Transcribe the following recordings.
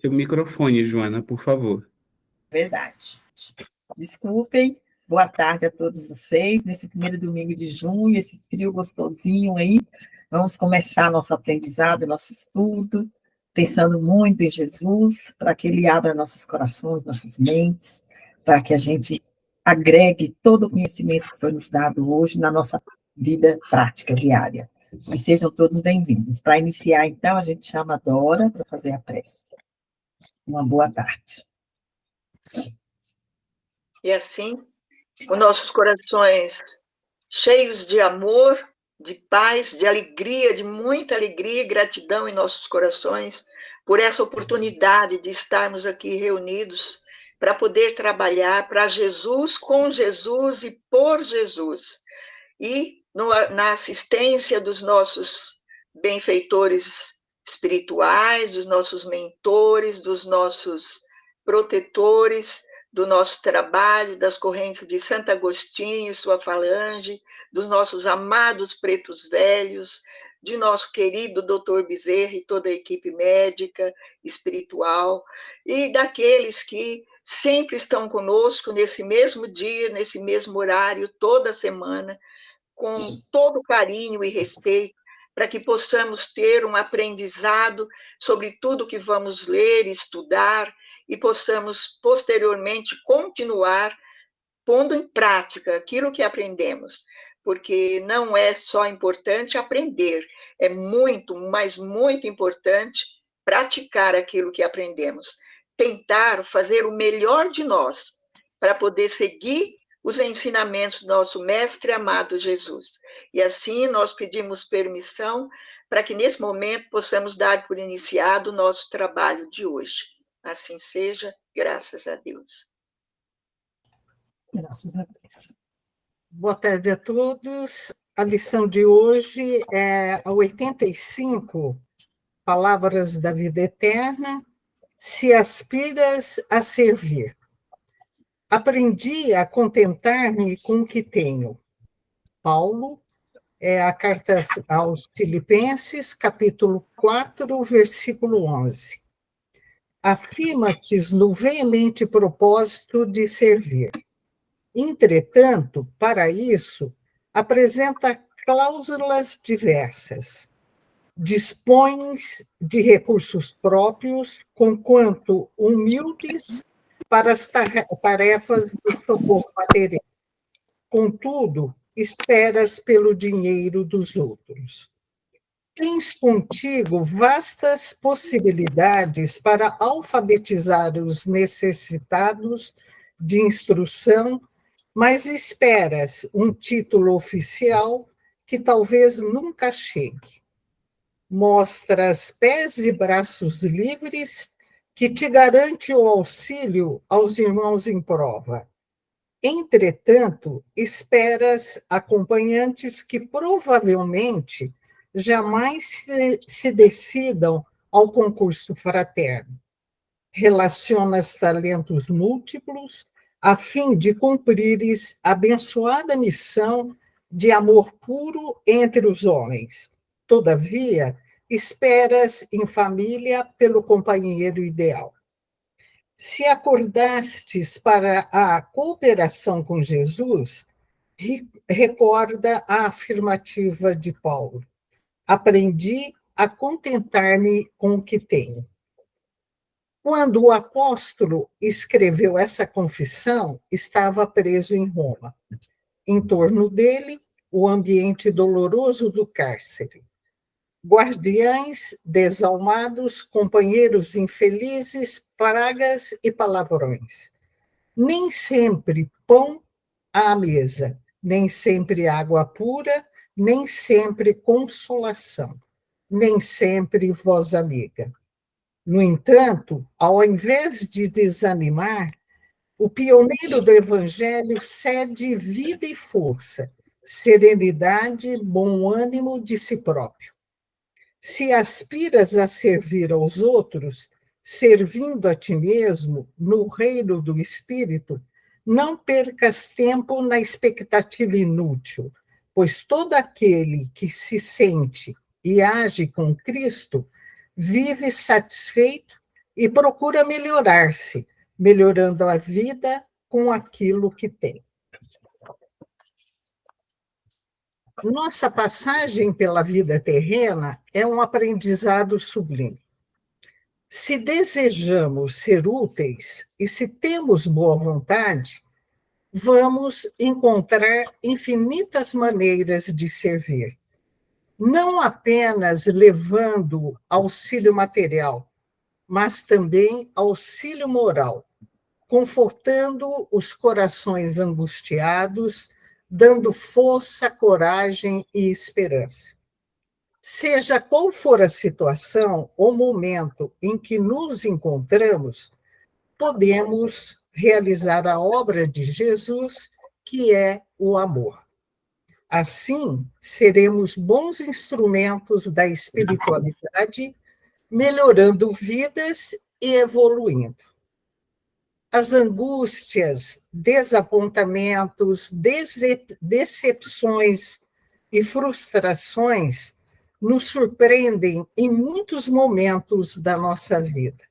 seu microfone, Joana, por favor. Verdade. Desculpem. Boa tarde a todos vocês. Nesse primeiro domingo de junho, esse frio gostosinho aí, vamos começar nosso aprendizado, nosso estudo, pensando muito em Jesus, para que Ele abra nossos corações, nossas mentes, para que a gente agregue todo o conhecimento que foi nos dado hoje na nossa vida prática diária. Mas sejam todos bem-vindos. Para iniciar, então, a gente chama a Dora para fazer a prece. Uma boa tarde. E assim, com nossos corações cheios de amor, de paz, de alegria, de muita alegria e gratidão em nossos corações, por essa oportunidade de estarmos aqui reunidos para poder trabalhar para Jesus, com Jesus e por Jesus. E na assistência dos nossos benfeitores espirituais, dos nossos mentores, dos nossos protetores, do nosso trabalho, das correntes de Santo Agostinho, sua falange, dos nossos amados pretos velhos, de nosso querido doutor Bezerra e toda a equipe médica, espiritual, e daqueles que sempre estão conosco nesse mesmo dia, nesse mesmo horário, toda semana, com todo carinho e respeito, para que possamos ter um aprendizado sobre tudo que vamos ler, estudar, e possamos, posteriormente, continuar pondo em prática aquilo que aprendemos, porque não é só importante aprender, é muito, mas muito importante praticar aquilo que aprendemos, tentar fazer o melhor de nós, para poder seguir os ensinamentos do nosso mestre amado Jesus. E assim nós pedimos permissão para que nesse momento possamos dar por iniciado o nosso trabalho de hoje. Assim seja, graças a Deus. Graças a Deus. Boa tarde a todos. A lição de hoje é a 85, Palavras da Vida Eterna, se aspiras a servir. Aprendi a contentar-me com o que tenho. Paulo, a carta aos Filipenses, capítulo 4, versículo 11. Afirma-te no veemente propósito de servir. Entretanto, para isso, apresenta cláusulas diversas. Dispões de recursos próprios, conquanto humildes, para as tarefas do socorro material. Contudo, esperas pelo dinheiro dos outros. Tens contigo vastas possibilidades para alfabetizar os necessitados de instrução, mas esperas um título oficial que talvez nunca chegue. Mostras pés e braços livres que te garante o auxílio aos irmãos em prova. Entretanto, esperas acompanhantes que provavelmente jamais se decidam ao concurso fraterno. Relacionas talentos múltiplos a fim de cumprires a abençoada missão de amor puro entre os homens. Todavia, esperas em família pelo companheiro ideal. Se acordastes para a cooperação com Jesus, recorda a afirmativa de Paulo. Aprendi a contentar-me com o que tenho. Quando o apóstolo escreveu essa confissão, estava preso em Roma. Em torno dele, o ambiente doloroso do cárcere. Guardiães desalmados, companheiros infelizes, pragas e palavrões. Nem sempre pão à mesa, nem sempre água pura, nem sempre consolação, nem sempre voz amiga. No entanto, ao invés de desanimar, o pioneiro do Evangelho cede vida e força, serenidade, bom ânimo de si próprio. Se aspiras a servir aos outros, servindo a ti mesmo, no reino do Espírito, não percas tempo na expectativa inútil, pois todo aquele que se sente e age com Cristo vive satisfeito e procura melhorar-se, melhorando a vida com aquilo que tem. Nossa passagem pela vida terrena é um aprendizado sublime. Se desejamos ser úteis e se temos boa vontade, vamos encontrar infinitas maneiras de servir, não apenas levando auxílio material, mas também auxílio moral, confortando os corações angustiados, dando força, coragem e esperança. Seja qual for a situação ou momento em que nos encontramos, podemos realizar a obra de Jesus, que é o amor. Assim, seremos bons instrumentos da espiritualidade, melhorando vidas e evoluindo. As angústias, desapontamentos, decepções e frustrações nos surpreendem em muitos momentos da nossa vida.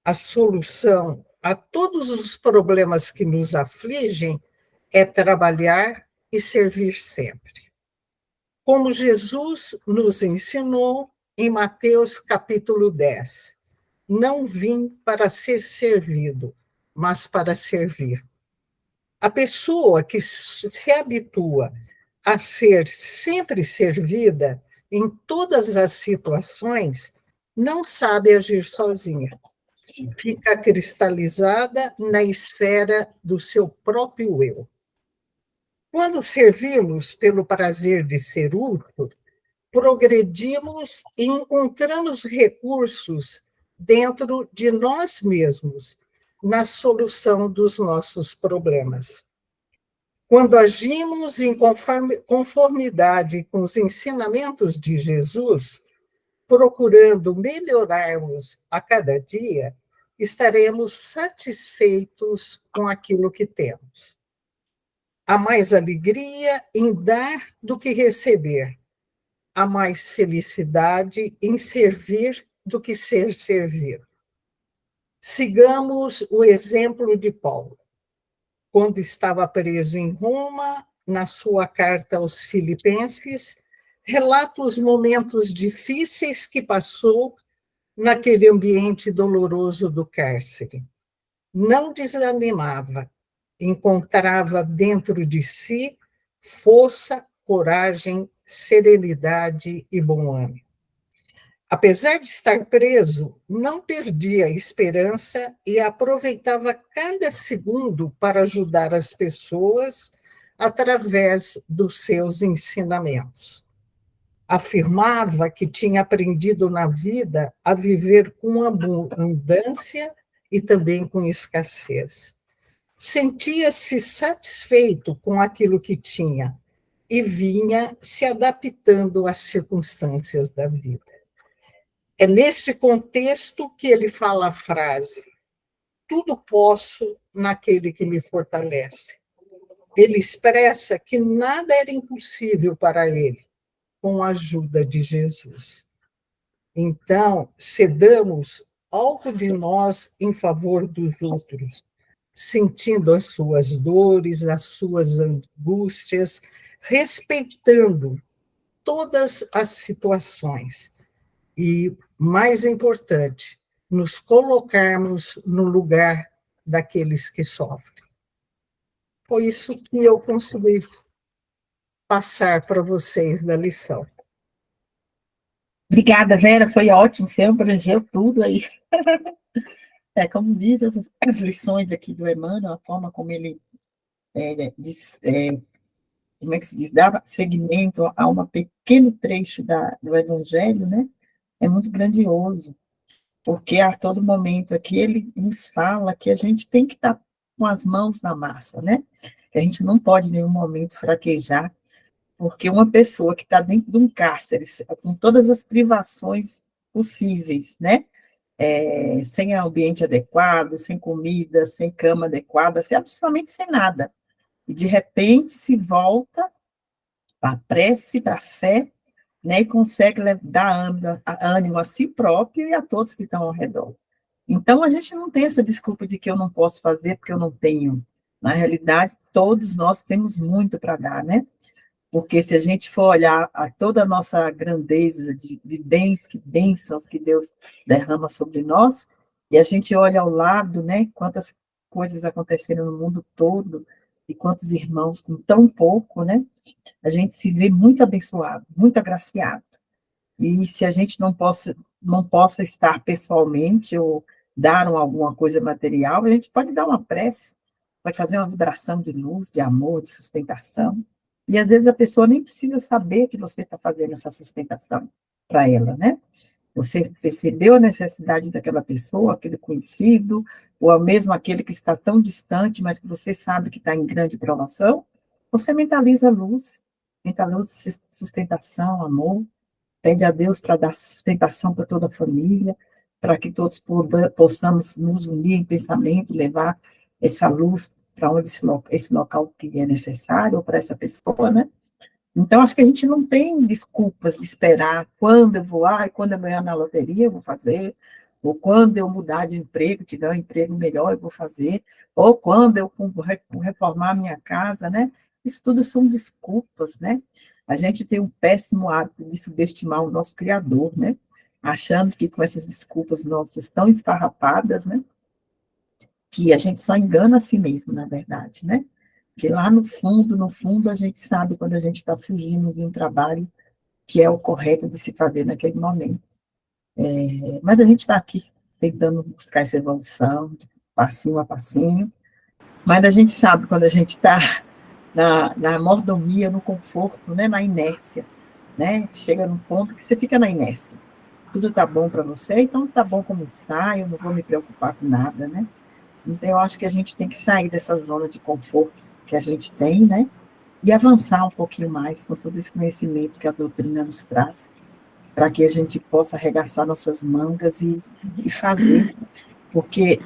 A solução a todos os problemas que nos afligem é trabalhar e servir sempre. Como Jesus nos ensinou em Mateus capítulo 10, não vim para ser servido, mas para servir. A pessoa que se habitua a ser sempre servida em todas as situações não sabe agir sozinha. Fica cristalizada na esfera do seu próprio eu. Quando servimos pelo prazer de ser útil, progredimos e encontramos recursos dentro de nós mesmos na solução dos nossos problemas. Quando agimos em conformidade com os ensinamentos de Jesus, procurando melhorarmos a cada dia, estaremos satisfeitos com aquilo que temos. Há mais alegria em dar do que receber. Há mais felicidade em servir do que ser servido. Sigamos o exemplo de Paulo. Quando estava preso em Roma, na sua carta aos Filipenses, relata os momentos difíceis que passou naquele ambiente doloroso do cárcere. Não desanimava, encontrava dentro de si força, coragem, serenidade e bom ânimo. Apesar de estar preso, não perdia a esperança e aproveitava cada segundo para ajudar as pessoas através dos seus ensinamentos. Afirmava que tinha aprendido na vida a viver com abundância e também com escassez. Sentia-se satisfeito com aquilo que tinha e vinha se adaptando às circunstâncias da vida. É nesse contexto que ele fala a frase: tudo posso naquele que me fortalece. Ele expressa que nada era impossível para ele, com a ajuda de Jesus. Então, cedamos algo de nós em favor dos outros, sentindo as suas dores, as suas angústias, respeitando todas as situações. E, mais importante, nos colocarmos no lugar daqueles que sofrem. Foi isso que eu consegui passar para vocês da lição. Obrigada, Vera, foi ótimo, você abrangeu tudo aí. Como diz as lições aqui do Emmanuel, a forma como ele como é que se diz, dava seguimento a um pequeno trecho do Evangelho, né? É muito grandioso, porque a todo momento aqui ele nos fala que a gente tem que estar com as mãos na massa, né? Que a gente não pode em nenhum momento fraquejar, porque uma pessoa que está dentro de um cárcere, com todas as privações possíveis, né? Sem ambiente adequado, sem comida, sem cama adequada, absolutamente sem nada. E, de repente, se volta para a prece, para a fé, né, e consegue dar ânimo a si próprio e a todos que estão ao redor. Então, a gente não tem essa desculpa de que eu não posso fazer porque eu não tenho. Na realidade, todos nós temos muito para dar, né? Porque se a gente for olhar a toda a nossa grandeza de bens, que bênçãos que Deus derrama sobre nós, e a gente olha ao lado, né, quantas coisas aconteceram no mundo todo, e quantos irmãos com tão pouco, né, a gente se vê muito abençoado, muito agraciado. E se a gente não possa estar pessoalmente ou dar alguma coisa material, a gente pode dar uma prece, pode fazer uma vibração de luz, de amor, de sustentação. E às vezes a pessoa nem precisa saber que você está fazendo essa sustentação para ela, né? Você percebeu a necessidade daquela pessoa, aquele conhecido, ou mesmo aquele que está tão distante, mas que você sabe que está em grande provação, você mentaliza a luz, mentaliza sustentação, amor, pede a Deus para dar sustentação para toda a família, para que todos possamos nos unir em pensamento, levar essa luz para onde esse local que é necessário, ou para essa pessoa, né? Então, acho que a gente não tem desculpas de esperar quando eu vou, quando eu ganhar na loteria, eu vou fazer, ou quando eu mudar de emprego, tiver um emprego melhor, eu vou fazer, ou quando eu reformar a minha casa, né? Isso tudo são desculpas, né? A gente tem um péssimo hábito de subestimar o nosso Criador, né? Achando que com essas desculpas nossas tão esfarrapadas, né? Que a gente só engana a si mesmo, na verdade, né? Porque lá no fundo, a gente sabe quando a gente está fugindo de um trabalho que é o correto de se fazer naquele momento. Mas a gente está aqui tentando buscar essa evolução, de passinho a passinho, mas a gente sabe quando a gente está na mordomia, no conforto, né, na inércia, né? Chega num ponto que você fica na inércia. Tudo está bom para você, então está bom como está, eu não vou me preocupar com nada, né? Então, eu acho que a gente tem que sair dessa zona de conforto que a gente tem, né? E avançar um pouquinho mais com todo esse conhecimento que a doutrina nos traz, para que a gente possa arregaçar nossas mangas e fazer. Porque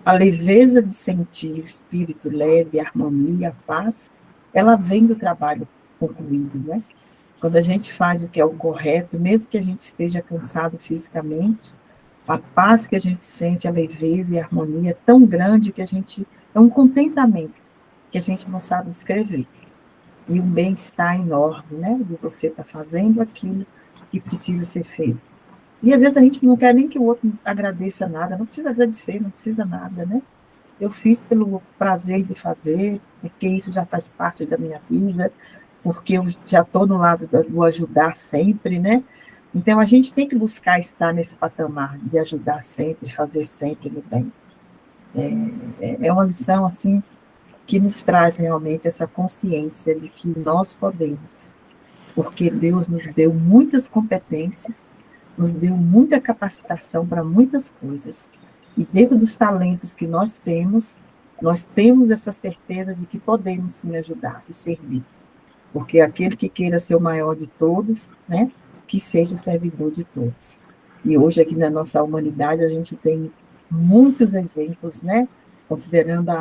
a leveza de sentir, o espírito leve, a harmonia, a paz, ela vem do trabalho concluído, né? Quando a gente faz o que é o correto, mesmo que a gente esteja cansado fisicamente, a paz que a gente sente, a leveza e a harmonia é tão grande que é um contentamento que a gente não sabe descrever. E um bem-estar enorme, né? De você estar fazendo aquilo que precisa ser feito. E às vezes a gente não quer nem que o outro agradeça nada, não precisa agradecer, não precisa nada, né? Eu fiz pelo prazer de fazer, porque isso já faz parte da minha vida, porque eu já estou no lado do ajudar sempre, né? Então, a gente tem que buscar estar nesse patamar de ajudar sempre, fazer sempre no bem. É uma lição, assim, que nos traz realmente essa consciência de que nós podemos, porque Deus nos deu muitas competências, nos deu muita capacitação para muitas coisas, e dentro dos talentos que nós temos essa certeza de que podemos sim ajudar e servir, porque aquele que queira ser o maior de todos, né, que seja o servidor de todos. E hoje aqui na nossa humanidade a gente tem muitos exemplos, né, considerando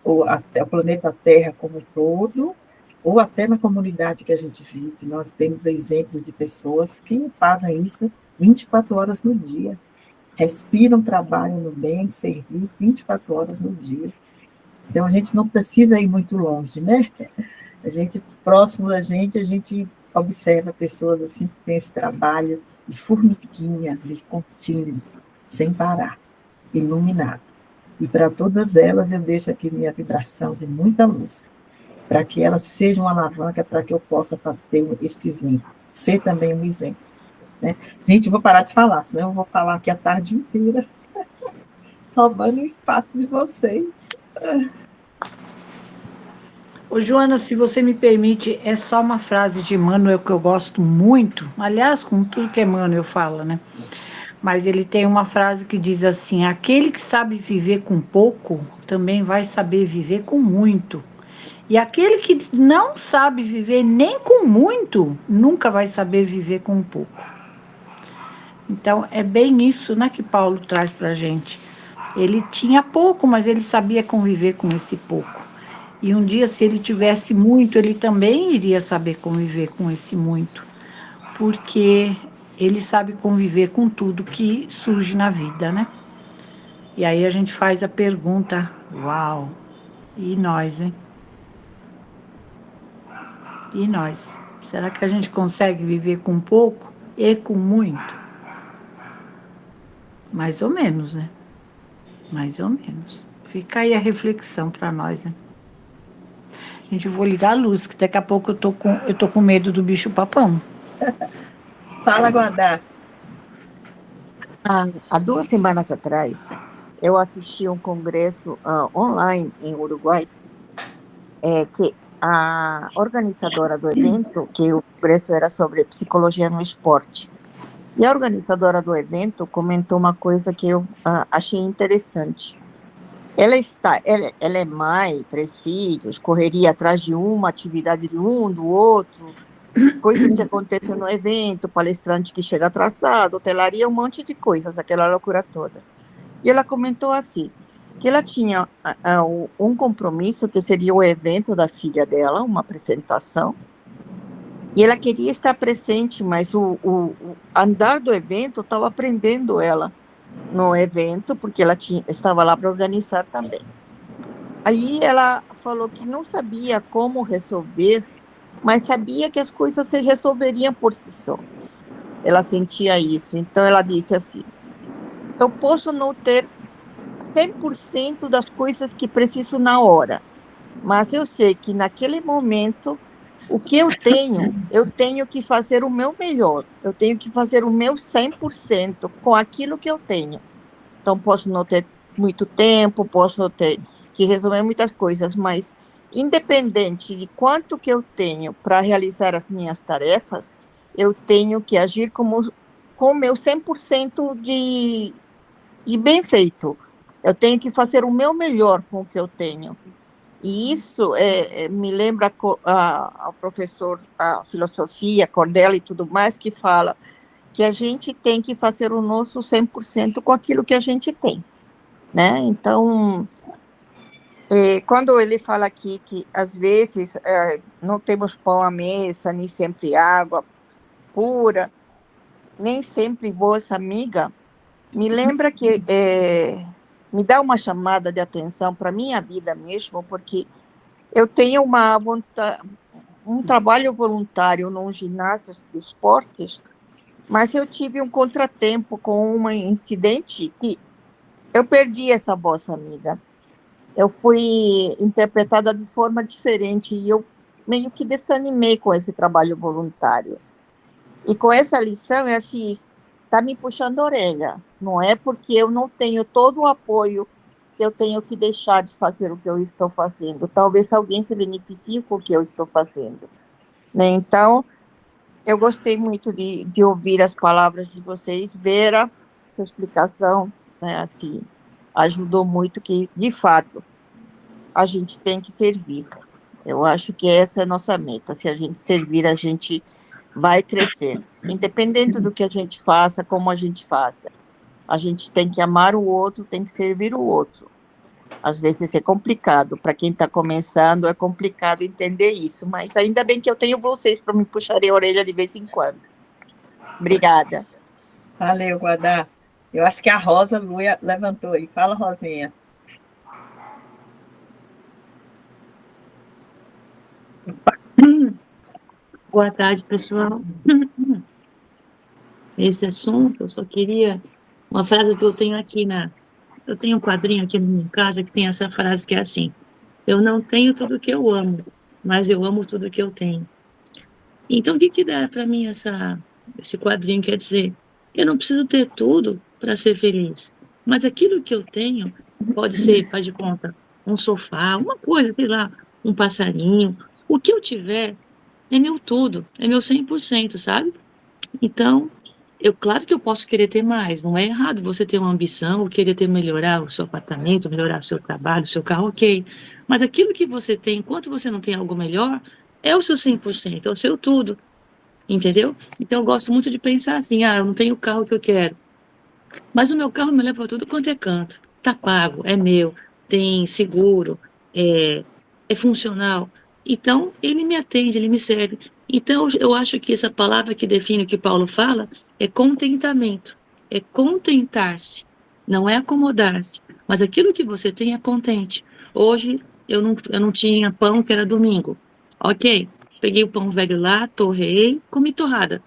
o planeta Terra como um todo, ou até na comunidade que a gente vive, nós temos exemplos de pessoas que fazem isso 24 horas no dia, respiram, trabalham no bem, servir 24 horas no dia. Então, a gente não precisa ir muito longe, né? A gente, próximo da gente, a gente observa pessoas assim que têm esse trabalho de formiguinha, de contínuo, sem parar, iluminado. E para todas elas eu deixo aqui minha vibração de muita luz, para que elas sejam uma alavanca para que eu possa ter este exemplo, ser também um exemplo. Né? Gente, eu vou parar de falar, senão eu vou falar aqui a tarde inteira, roubando o espaço de vocês. Ô, Joana, se você me permite, é só uma frase de Emmanuel que eu gosto muito. Aliás, com tudo que Emmanuel fala, né? Mas ele tem uma frase que diz assim: aquele que sabe viver com pouco, também vai saber viver com muito. E aquele que não sabe viver nem com muito, nunca vai saber viver com pouco. Então, é bem isso, né, que Paulo traz para a gente. Ele tinha pouco, mas ele sabia conviver com esse pouco. E um dia, se ele tivesse muito, ele também iria saber conviver com esse muito. Porque ele sabe conviver com tudo que surge na vida, né? E aí a gente faz a pergunta, uau, e nós, hein? E nós? Será que a gente consegue viver com pouco e com muito? Mais ou menos, né? Mais ou menos. Fica aí a reflexão para nós, né? Gente, eu vou ligar a luz, que daqui a pouco eu tô com medo do bicho-papão. Fala, Guadá. Há 2 semanas atrás, eu assisti um congresso online em Uruguai, que a organizadora do evento, que o congresso era sobre psicologia no esporte, e a organizadora do evento comentou uma coisa que eu achei interessante. Ela é mãe, 3 filhos, correria atrás de uma atividade de um, do outro, coisas que acontecem no evento, palestrante que chega atrasado, hotelaria, um monte de coisas, aquela loucura toda. E ela comentou assim, que ela tinha um compromisso que seria o evento da filha dela, uma apresentação, e ela queria estar presente, mas o andar do evento estava prendendo ela no evento, porque ela estava lá para organizar também. Aí ela falou que não sabia como resolver, mas sabia que as coisas se resolveriam por si só. Ela sentia isso. Então ela disse assim, eu posso não ter 100% das coisas que preciso na hora, mas eu sei que naquele momento, o que eu tenho que fazer o meu melhor, eu tenho que fazer o meu 100% com aquilo que eu tenho. Então, posso não ter muito tempo, posso ter que resolver muitas coisas, mas independente de quanto que eu tenho para realizar as minhas tarefas, eu tenho que agir com o meu 100% de bem feito. Eu tenho que fazer o meu melhor com o que eu tenho. E isso me lembra ao professor, a filosofia, Cordelli e tudo mais, que fala que a gente tem que fazer o nosso 100% com aquilo que a gente tem, né? Então, quando ele fala aqui que, às vezes, não temos pão à mesa, nem sempre água pura, nem sempre voz amiga, me lembra que me dá uma chamada de atenção para a minha vida mesmo, porque eu tenho um trabalho voluntário num ginásio de esportes, mas eu tive um contratempo com um incidente que eu perdi essa voz amiga. Eu fui interpretada de forma diferente e eu meio que desanimei com esse trabalho voluntário. E com essa lição, é assim, está me puxando a orelha. Não é porque eu não tenho todo o apoio que eu tenho que deixar de fazer o que eu estou fazendo. Talvez alguém se beneficie com o que eu estou fazendo, né? Então, eu gostei muito de ouvir as palavras de vocês. Vera, a explicação, né, assim, ajudou muito, que, de fato, a gente tem que servir. Eu acho que essa é a nossa meta. Se a gente servir, a gente vai crescer. Independente do que a gente faça, como a gente faça. A gente tem que amar o outro, tem que servir o outro. Às vezes é complicado, para quem está começando é complicado entender isso, mas ainda bem que eu tenho vocês para me puxarem a orelha de vez em quando. Obrigada. Valeu, Guadá. Eu acho que a Rosa Luia levantou aí. Fala, Rosinha. Boa tarde, pessoal. Esse assunto, eu só queria uma frase que eu tenho aqui eu tenho um quadrinho aqui na minha casa que tem essa frase que é assim: eu não tenho tudo que eu amo, mas eu amo tudo que eu tenho. Então, o que dá para mim esse quadrinho? Quer dizer, eu não preciso ter tudo para ser feliz, mas aquilo que eu tenho pode ser, faz de conta, um sofá, uma coisa, sei lá, um passarinho. O que eu tiver é meu tudo, é meu 100%, sabe? Então, claro que eu posso querer ter mais, não é errado você ter uma ambição, ou querer melhorar o seu apartamento, melhorar o seu trabalho, o seu carro, ok. Mas aquilo que você tem, enquanto você não tem algo melhor, é o seu 100%, é o seu tudo, entendeu? Então, eu gosto muito de pensar assim, eu não tenho o carro que eu quero, mas o meu carro me leva para tudo quanto é canto, tá pago, é meu, tem seguro, é funcional. Então, ele me atende, ele me serve. Então, eu acho que essa palavra que define o que Paulo fala é contentamento, é contentar-se, não é acomodar-se, mas aquilo que você tem é contente. Hoje, eu não tinha pão, que era domingo. Ok, peguei o pão velho lá, torrei, comi torrada.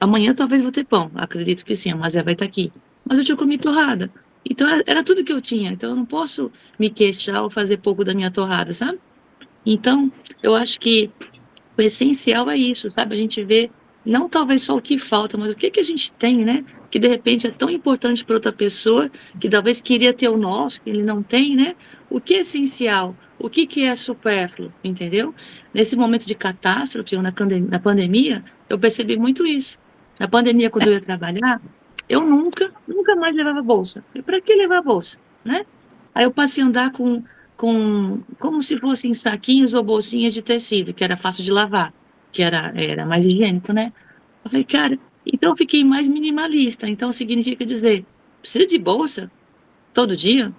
Amanhã talvez vou ter pão, acredito que sim, a Mazé vai estar aqui. Mas eu tinha comido torrada. Então, era tudo que eu tinha. Então, eu não posso me queixar ou fazer pouco da minha torrada, sabe? Então, eu acho que o essencial é isso, sabe? A gente vê não talvez só o que falta, mas o que que a gente tem, né? Que de repente é tão importante para outra pessoa, que talvez queria ter o nosso, que ele não tem, né? O que é essencial? O que que é supérfluo, entendeu? Nesse momento de catástrofe, ou na pandemia, eu percebi muito isso. Na pandemia, quando eu ia trabalhar, eu nunca mais levava bolsa. Para que levar bolsa, né? Aí eu passei a andar como se fossem saquinhos ou bolsinhas de tecido, que era fácil de lavar, que era mais higiênico, né? Eu falei, cara, então eu fiquei mais minimalista. Então significa dizer, precisa de bolsa todo dia?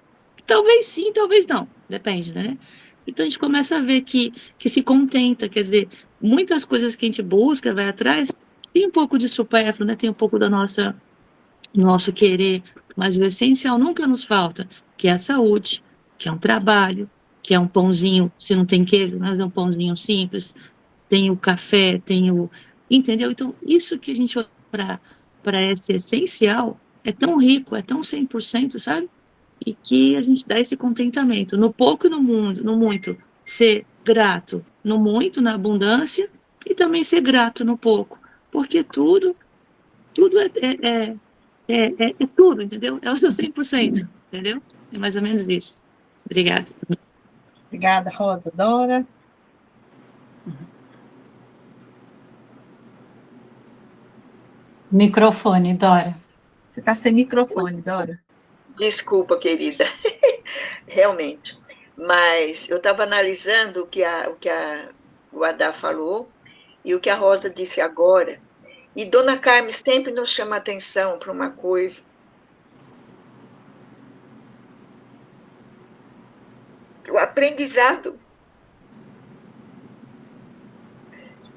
Talvez sim, talvez não, depende, né? Então a gente começa a ver que se contenta, quer dizer, muitas coisas que a gente busca, vai atrás, tem um pouco de supérfluo, né? Tem um pouco da nosso querer, mas o essencial nunca nos falta, que é a saúde, que é um trabalho, que é um pãozinho, se não tem queijo, mas é um pãozinho simples, tem o café, entendeu? Então, isso que a gente olha para esse essencial é tão rico, é tão 100%, sabe? E que a gente dá esse contentamento, no pouco e no muito, ser grato no muito, na abundância, e também ser grato no pouco, porque tudo é tudo, entendeu? É o seu 100%, entendeu? É mais ou menos isso. Obrigada. Obrigada, Rosa. Dora? Microfone, Dora. Você está sem microfone, Dora. Desculpa, querida. Realmente. Mas eu estava analisando o Adá falou e o que a Rosa disse agora. E Dona Carmen sempre nos chama a atenção para uma coisa. O aprendizado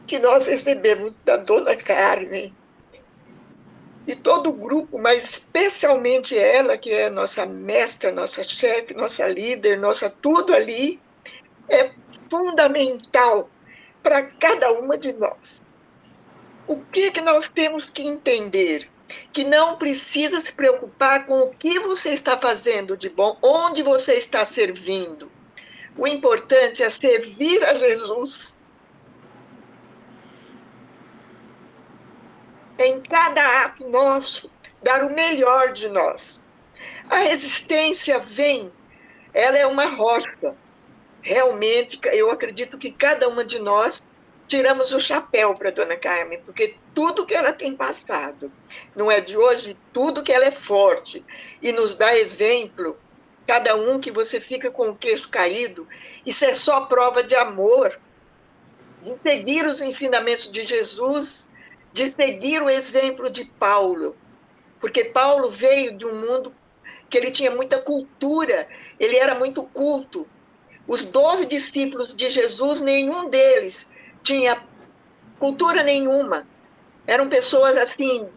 que nós recebemos da Dona Carmen e todo o grupo, mas especialmente ela, que é nossa mestra, nossa chefe, nossa líder, nossa tudo ali, é fundamental para cada uma de nós. O que nós temos que entender? Que não precisa se preocupar com o que você está fazendo de bom, onde você está servindo. O importante é servir a Jesus. Em cada ato nosso, dar o melhor de nós. A resistência vem, ela é uma rocha. Realmente, eu acredito que cada uma de nós tiramos o chapéu para a Dona Carmen, porque tudo que ela tem passado, não é de hoje, tudo que ela é forte e nos dá exemplo, cada um que você fica com o queixo caído, isso é só prova de amor, de seguir os ensinamentos de Jesus, de seguir o exemplo de Paulo, porque Paulo veio de um mundo que ele tinha muita cultura, ele era muito culto. Os 12 discípulos de Jesus, nenhum deles tinha cultura nenhuma. Eram pessoas assim,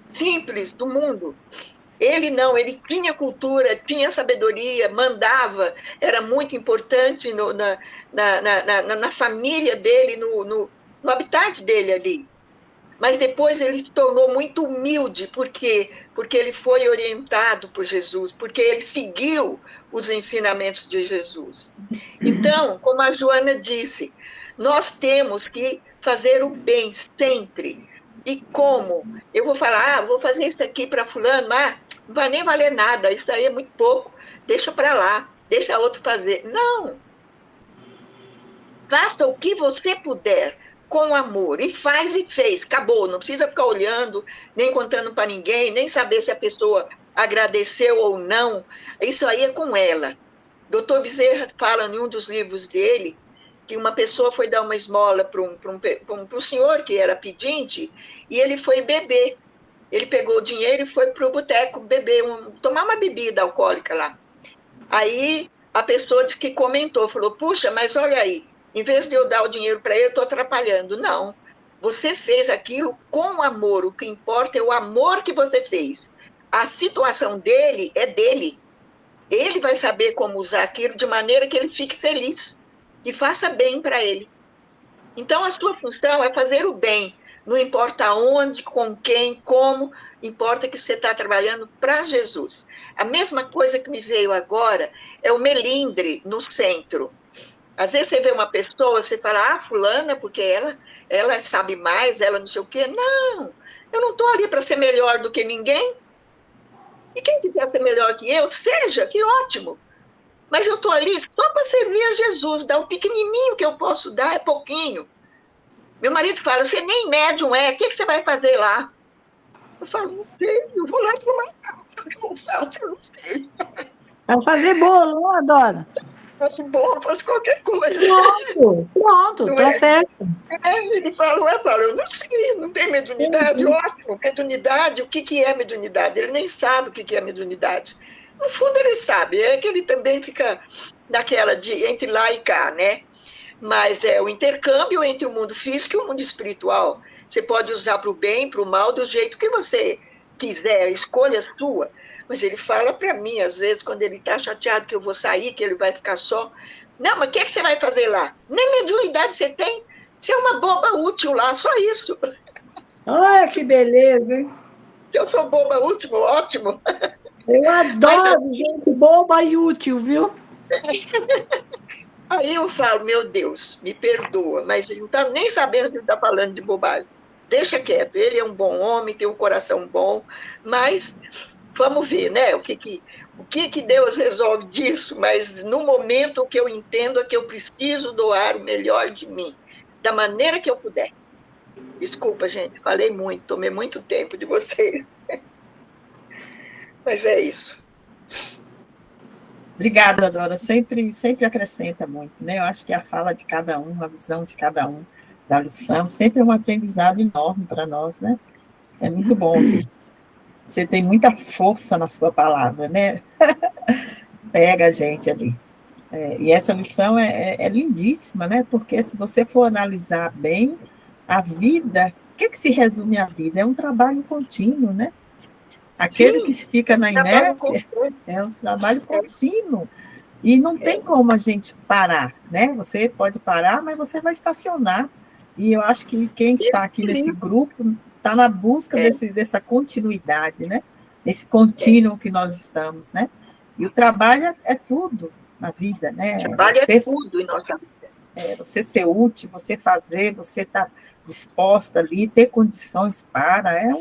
simples do mundo. Ele não, ele tinha cultura, tinha sabedoria, mandava, era muito importante na família dele, no habitat dele ali. Mas depois ele se tornou muito humilde, por quê? Porque ele foi orientado por Jesus, porque ele seguiu os ensinamentos de Jesus. Então, como a Joana disse, nós temos que fazer o bem sempre. E como? Eu vou falar, vou fazer isso aqui para fulano, mas não vai nem valer nada, isso aí é muito pouco, deixa para lá, deixa outro fazer. Não! Faça o que você puder, com amor, e faz e fez, acabou, não precisa ficar olhando, nem contando para ninguém, nem saber se a pessoa agradeceu ou não, isso aí é com ela. Dr. Bezerra fala em um dos livros dele, que uma pessoa foi dar uma esmola para um senhor que era pedinte, e ele foi beber, ele pegou o dinheiro e foi para o boteco beber, tomar uma bebida alcoólica lá. Aí a pessoa disse que comentou, falou, puxa, mas olha aí, Em vez de eu dar o dinheiro para ele, eu estou atrapalhando. Não. Você fez aquilo com amor. O que importa é o amor que você fez. A situação dele é dele. Ele vai saber como usar aquilo de maneira que ele fique feliz e faça bem para ele. Então, a sua função é fazer o bem. Não importa onde, com quem, como, importa que você está trabalhando para Jesus. A mesma coisa que me veio agora é o melindre no centro. Às vezes você vê uma pessoa, você fala, fulana, porque ela sabe mais, ela não sei o quê. Não, eu não estou ali para ser melhor do que ninguém. E quem quiser ser melhor que eu, seja, que ótimo. Mas eu estou ali só para servir a Jesus, dar o pequenininho que eu posso dar, é pouquinho. Meu marido fala, você nem médium é, o que você vai fazer lá? Eu falo, não sei, eu vou lá para mais alto, o que eu faço, eu não sei. Vai fazer bolo, não, Adora? Faço bolo, faço qualquer coisa. Pronto, Não tá é? certo. Ele fala, eu não sei, não tem mediunidade, ótimo, mediunidade, o que é mediunidade? Ele nem sabe o que é mediunidade. No fundo ele sabe, é que ele também fica naquela de entre lá e cá, né? Mas é o intercâmbio entre o mundo físico e o mundo espiritual. Você pode usar para o bem, para o mal, do jeito que você quiser, a escolha é sua. Mas ele fala para mim, às vezes, quando ele está chateado que eu vou sair, que ele vai ficar só. Não, mas o que você vai fazer lá? Nem mediunidade você tem. Você é uma boba útil lá, só isso. Olha que beleza, hein? Eu sou boba útil, ótimo. Eu adoro gente boba e útil, viu? Aí eu falo, meu Deus, me perdoa, mas ele não está nem sabendo que ele está falando de bobagem. Deixa quieto, ele é um bom homem, tem um coração bom, mas vamos ver, né? O que Deus resolve disso, mas no momento o que eu entendo é que eu preciso doar o melhor de mim, da maneira que eu puder. Desculpa, gente, falei muito, tomei muito tempo de vocês. Mas é isso. Obrigada, Dora. Sempre acrescenta muito, né? Eu acho que a fala de cada um, a visão de cada um da lição, sempre é um aprendizado enorme para nós, né? É muito bom ouvir. Você tem muita força na sua palavra, né? Pega a gente ali. E essa lição é lindíssima, né? Porque se você for analisar bem a vida, o que se resume a vida? É um trabalho contínuo, né? Aquele que fica na inércia é um trabalho contínuo. E não tem como a gente parar, né? Você pode parar, mas você vai estacionar. E eu acho que quem está aqui nesse grupo está na busca dessa continuidade, né? Esse contínuo que nós estamos, né? E o trabalho é tudo na vida, né? O trabalho é tudo em nossa vida. Você ser útil, você fazer, você estar disposta ali, ter condições para, é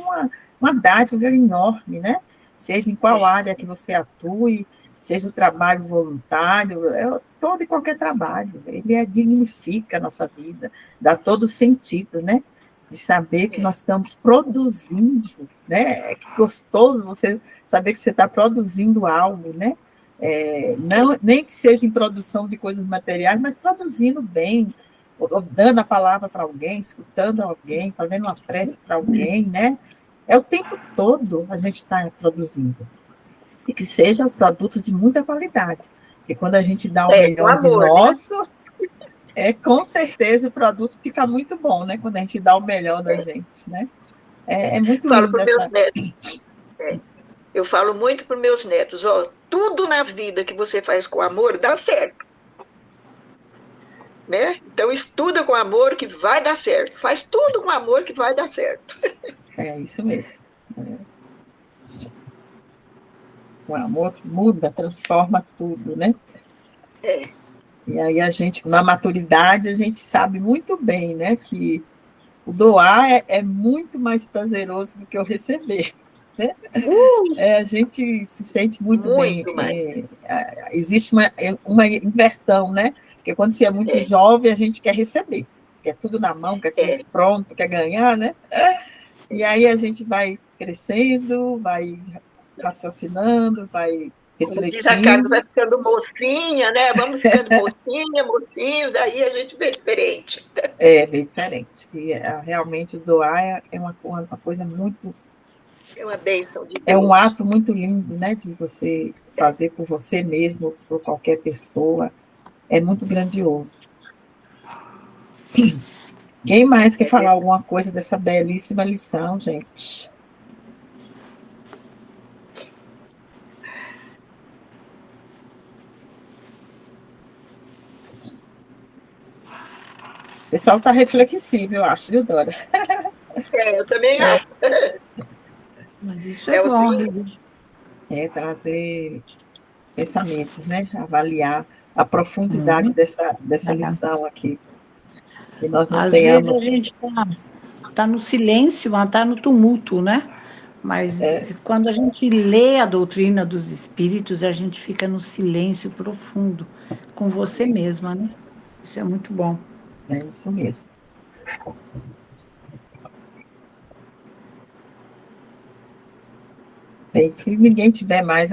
uma dádiva enorme, né? Seja em qual área que você atue, seja o trabalho voluntário, todo e qualquer trabalho, ele dignifica a nossa vida, dá todo sentido, né? De saber que nós estamos produzindo, né? É que gostoso você saber que você está produzindo algo, né? Não, nem que seja em produção de coisas materiais, mas produzindo bem, ou dando a palavra para alguém, escutando alguém, fazendo uma prece para alguém, né? É o tempo todo a gente está produzindo. E que seja um produto de muita qualidade. Porque quando a gente dá o melhor de nosso, com certeza o produto fica muito bom, né? Quando a gente dá o melhor da gente, né? É muito Falo lindo para meus netos. Eu falo muito para meus netos, tudo na vida que você faz com amor dá certo. Né? Então, estuda com amor que vai dar certo. Faz tudo com amor que vai dar certo. É isso mesmo. O amor muda, transforma tudo, né? E aí a gente, na maturidade, a gente sabe muito bem, né, que o doar é muito mais prazeroso do que o receber. Né? A gente se sente muito bem. Existe uma inversão, né? Porque quando você é muito jovem, a gente quer receber, quer tudo na mão, quer tudo pronto, quer ganhar, né? E aí a gente vai crescendo, vai raciocinando, vai refletindo. Diz a Carla, vai ficando mocinha, né? Vamos ficando mocinhos, aí a gente vê diferente. Vê diferente. E realmente o doar é uma coisa muito... É uma bênção de Deus. É um ato muito lindo, né? De você fazer por você mesmo, por qualquer pessoa. É muito grandioso. Quem mais quer falar alguma coisa dessa belíssima lição, gente? O pessoal está reflexivo, eu acho, viu, Dora? Eu também acho. Mas isso é os bom, livros. Trazer pensamentos, né? Avaliar a profundidade dessa lição aqui. Que nós não Às vezes a tenhamos... gente tá no silêncio, está no tumulto, né? Mas quando a gente lê a doutrina dos espíritos, a gente fica no silêncio profundo, com você mesma, né? Isso é muito bom. É isso mesmo. Bem, se ninguém tiver mais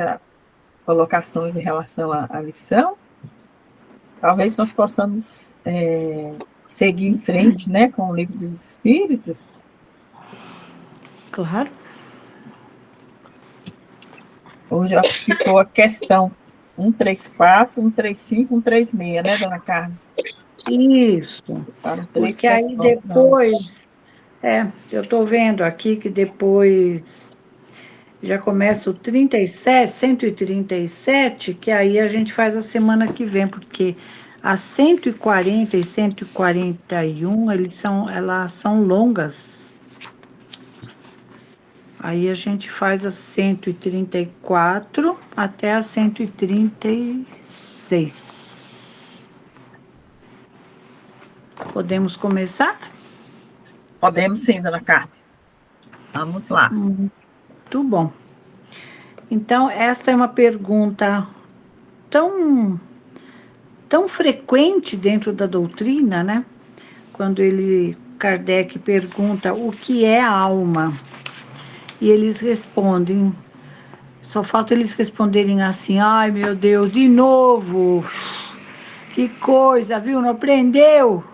colocações em relação à lição, talvez nós possamos seguir em frente, né, com o Livro dos Espíritos. Claro. Hoje eu acho que ficou a questão 134, 135, 136, né, dona Carmen? Isso. Ficaram 3 Porque aí questões. depois, eu estou vendo aqui que depois já começa o 37, 137, que aí a gente faz a semana que vem, porque as 140 e 141, elas são longas. Aí a gente faz a 134 até a 136. Podemos começar? Podemos sim, dona Carmen. Vamos lá. Muito bom. Então, esta é uma pergunta tão frequente dentro da doutrina, né? Quando Kardec pergunta o que é a alma. E eles respondem, só falta eles responderem assim: ai meu Deus, de novo, que coisa, viu? Não aprendeu?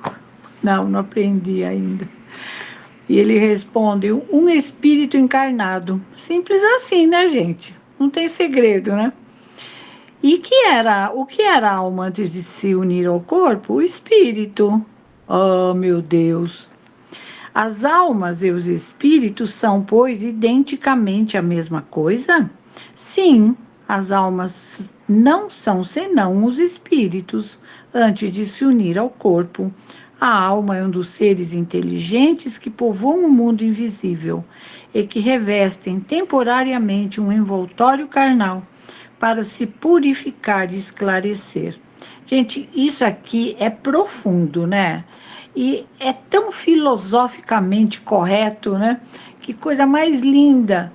Não aprendi ainda. E ele responde: um espírito encarnado. Simples assim, né, gente? Não tem segredo, né? E o que era a alma antes de se unir ao corpo? O espírito. Oh, meu Deus! As almas e os espíritos são, pois, identicamente a mesma coisa? Sim, as almas não são senão os espíritos antes de se unir ao corpo. A alma é um dos seres inteligentes que povoam o mundo invisível e que revestem temporariamente um envoltório carnal para se purificar e esclarecer. Gente, isso aqui é profundo, né? E é tão filosoficamente correto, né? Que coisa mais linda.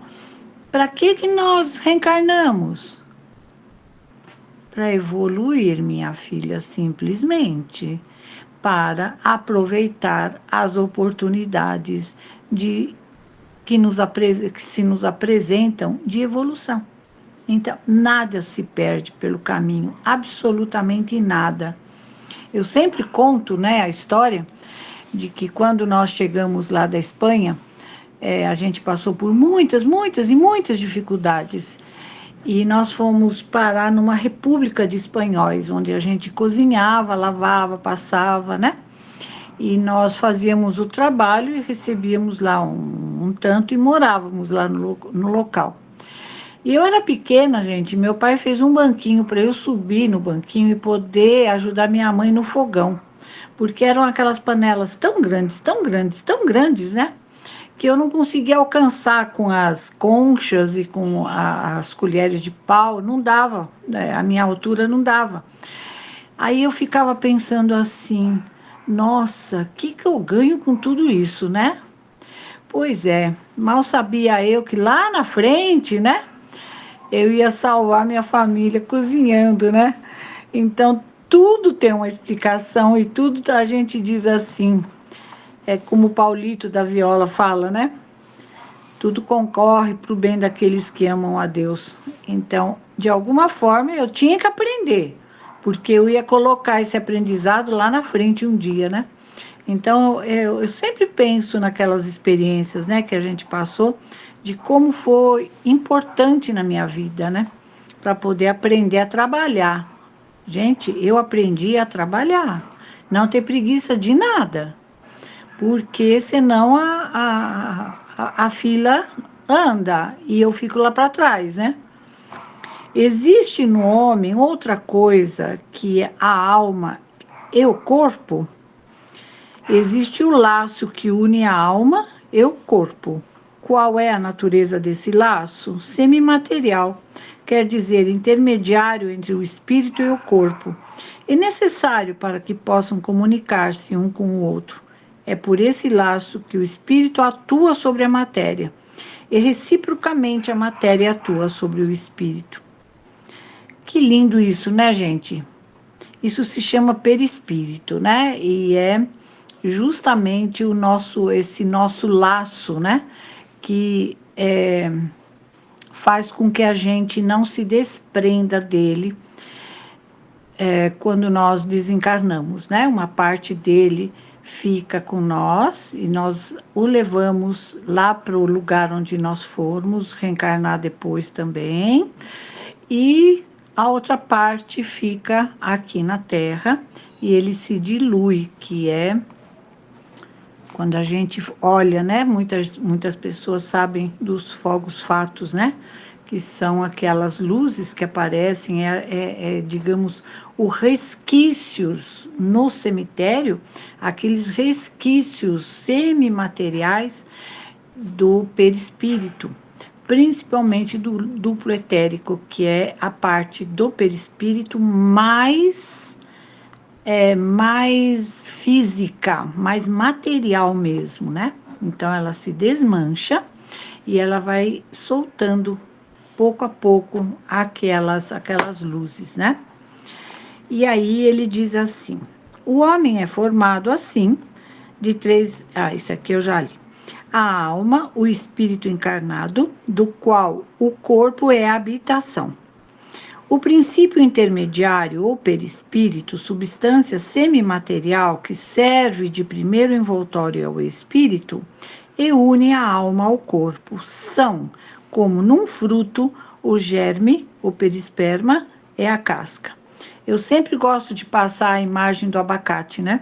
Para que nós reencarnamos? Para evoluir, minha filha, simplesmente. Para aproveitar as oportunidades que se nos apresentam de evolução. Então, nada se perde pelo caminho, absolutamente nada. Eu sempre conto, né, a história de que quando nós chegamos lá da Espanha, a gente passou por muitas dificuldades. E nós fomos parar numa república de espanhóis, onde a gente cozinhava, lavava, passava, né? E nós fazíamos o trabalho e recebíamos lá um tanto e morávamos lá no local. E eu era pequena, gente, meu pai fez um banquinho para eu subir no banquinho e poder ajudar minha mãe no fogão. Porque eram aquelas panelas tão grandes, né? Que eu não conseguia alcançar com as conchas e com as colheres de pau, não dava, né? A minha altura não dava. Aí eu ficava pensando assim, nossa, o que eu ganho com tudo isso, né? Pois é, mal sabia eu que lá na frente, né? Eu ia salvar minha família cozinhando, né? Então, tudo tem uma explicação e tudo a gente diz assim, como o Paulito da Viola fala, né? Tudo concorre para o bem daqueles que amam a Deus. Então, de alguma forma, eu tinha que aprender, porque eu ia colocar esse aprendizado lá na frente um dia, né? Então, eu sempre penso naquelas experiências, né, que a gente passou, de como foi importante na minha vida, né? Para poder aprender a trabalhar. Gente, eu aprendi a trabalhar. não ter preguiça de nada, porque senão a fila anda e eu fico lá para trás, né? Existe no homem outra coisa que é a alma e o corpo. Existe o laço que une a alma e o corpo. Qual é a natureza desse laço? Semimaterial, quer dizer, intermediário entre o espírito e o corpo. É necessário para que possam comunicar-se um com o outro. É por esse laço que o espírito atua sobre a matéria, e reciprocamente a matéria atua sobre o espírito. Que lindo isso, né, gente? Isso se chama perispírito, né? E é justamente esse nosso laço, né? Que faz com que a gente não se desprenda dele quando nós desencarnamos, né? Uma parte dele fica com nós e nós o levamos lá para o lugar onde nós formos, reencarnar depois também. E a outra parte fica aqui na Terra e ele se dilui, que é quando a gente olha, né? Muitas pessoas sabem dos fogos fatos, né? Que são aquelas luzes que aparecem, digamos, os resquícios no cemitério, aqueles resquícios semimateriais do perispírito, principalmente do duplo etérico, que é a parte do perispírito mais física, mais material mesmo, né? Então ela se desmancha e ela vai soltando pouco a pouco aquelas luzes, né? E aí ele diz assim: o homem é formado assim de três. Isso aqui eu já li. A alma, o espírito encarnado, do qual o corpo é a habitação. O princípio intermediário ou perispírito, substância semimaterial que serve de primeiro envoltório ao espírito e une a alma ao corpo, são, como num fruto, o germe, o perisperma, é a casca. Eu sempre gosto de passar a imagem do abacate, né?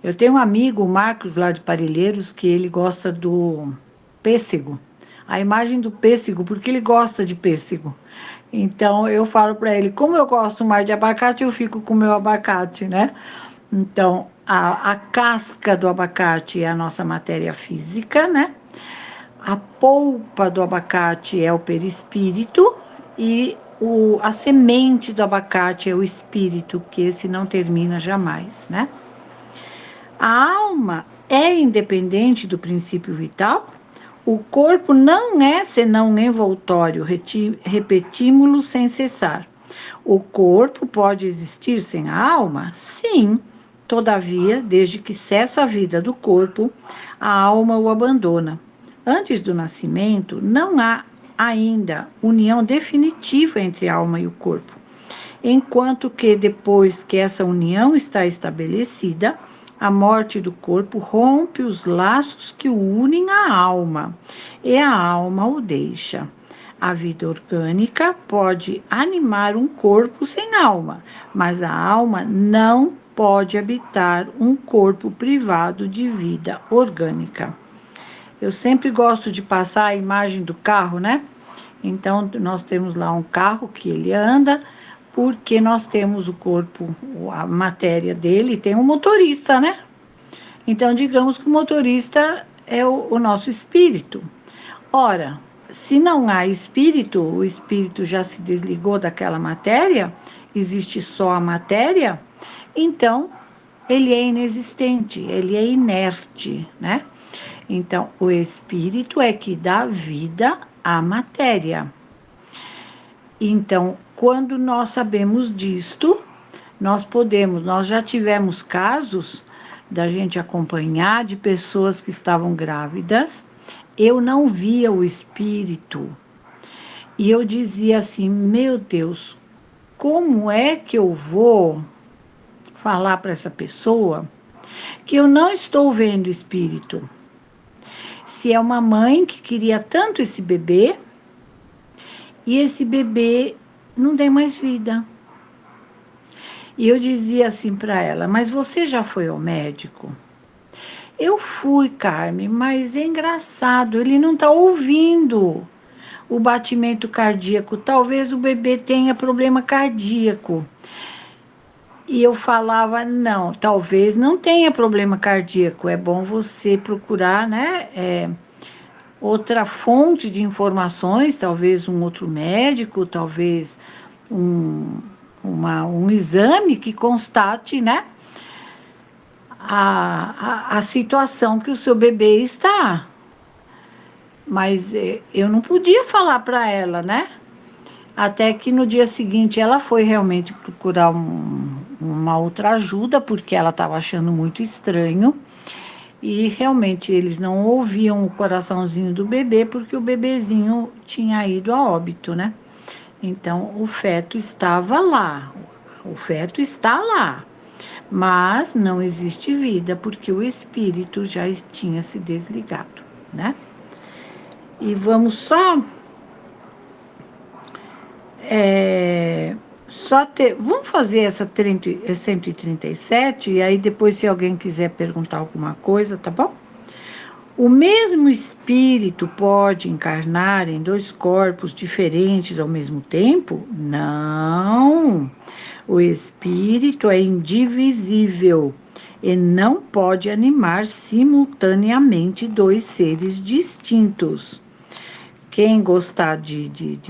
Eu tenho um amigo, o Marcos, lá de Parelheiros, que ele gosta do pêssego. A imagem do pêssego, porque ele gosta de pêssego. Então, eu falo para ele, como eu gosto mais de abacate, eu fico com o meu abacate, né? Então, a casca do abacate é a nossa matéria física, né? A polpa do abacate é o perispírito e a semente do abacate é o espírito, que esse não termina jamais, né? A alma é independente do princípio vital? O corpo não é senão um envoltório, repetímo-lo sem cessar. O corpo pode existir sem a alma? Sim. Todavia, desde que cessa a vida do corpo, a alma o abandona. Antes do nascimento, não há ainda união definitiva entre a alma e o corpo. Enquanto que, depois que essa união está estabelecida, a morte do corpo rompe os laços que o unem à alma, e a alma o deixa. A vida orgânica pode animar um corpo sem alma, mas a alma não pode habitar um corpo privado de vida orgânica. Eu sempre gosto de passar a imagem do carro, né? Então, nós temos lá um carro que ele anda, porque nós temos o corpo, a matéria dele, tem um motorista, né? Então, digamos que o motorista é o nosso espírito. Ora, se não há espírito, o espírito já se desligou daquela matéria, existe só a matéria, então ele é inexistente, ele é inerte, né? Então, o espírito é que dá vida à matéria. Então, quando nós sabemos disto, nós já tivemos casos da gente acompanhar de pessoas que estavam grávidas. Eu não via o espírito. E eu dizia assim, meu Deus, como é que eu vou falar para essa pessoa que eu não estou vendo o espírito? Se é uma mãe que queria tanto esse bebê, e esse bebê não tem mais vida. E eu dizia assim para ela, mas você já foi ao médico? Eu fui, Carmen, mas é engraçado, ele não está ouvindo o batimento cardíaco. Talvez o bebê tenha problema cardíaco. E eu falava, não, talvez não tenha problema cardíaco. É bom você procurar, né, outra fonte de informações, talvez um outro médico, talvez um exame que constate, né, a situação que o seu bebê está. Mas eu não podia falar para ela, né? Até que no dia seguinte ela foi realmente procurar uma outra ajuda, porque ela estava achando muito estranho. E realmente eles não ouviam o coraçãozinho do bebê, porque o bebezinho tinha ido a óbito, né? Então o feto estava lá, o feto está lá, mas não existe vida, porque o espírito já tinha se desligado, né? E vamos vamos fazer essa 137, e aí depois, se alguém quiser perguntar alguma coisa, tá bom? O mesmo espírito pode encarnar em 2 corpos diferentes ao mesmo tempo? Não. O espírito é indivisível e não pode animar simultaneamente 2 seres distintos. Quem gostar de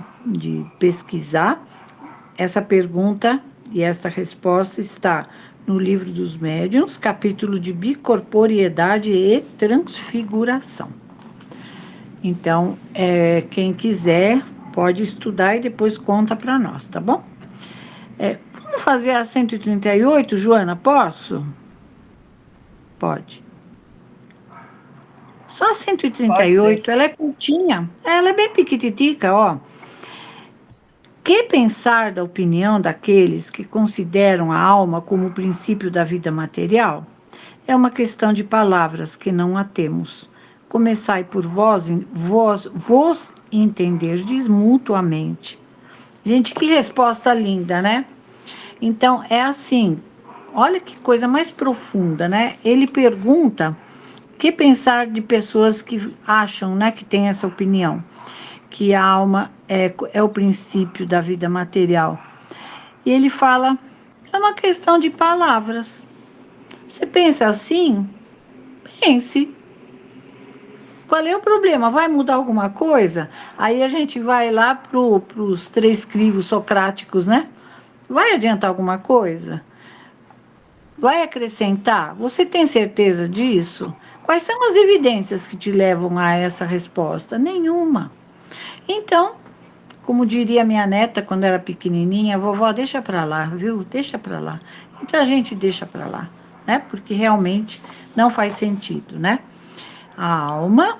pesquisar, essa pergunta e essa resposta está no Livro dos Médiuns, capítulo de Bicorporiedade e Transfiguração. Então, quem quiser pode estudar e depois conta para nós, tá bom? Vamos fazer a 138, Joana, posso? Pode. Só a 138, ela é curtinha, ela é bem piquititica, ó. Que pensar da opinião daqueles que consideram a alma como o princípio da vida material? É uma questão de palavras que não a temos. Começai por vos entenderdes mutuamente. Gente, que resposta linda, né? Então, é assim, olha que coisa mais profunda, né? Ele pergunta, que pensar de pessoas que acham, né, que tem essa opinião, que a alma é o princípio da vida material. E ele fala, é uma questão de palavras. Você pensa assim? Pense. Qual é o problema? Vai mudar alguma coisa? Aí a gente vai lá para os 3 crivos socráticos, né? Vai adiantar alguma coisa? Vai acrescentar? Você tem certeza disso? Quais são as evidências que te levam a essa resposta? Nenhuma. Então, como diria minha neta quando era pequenininha, vovó, deixa para lá, viu? Deixa para lá. Então a gente deixa para lá, né? Porque realmente não faz sentido, né? A alma,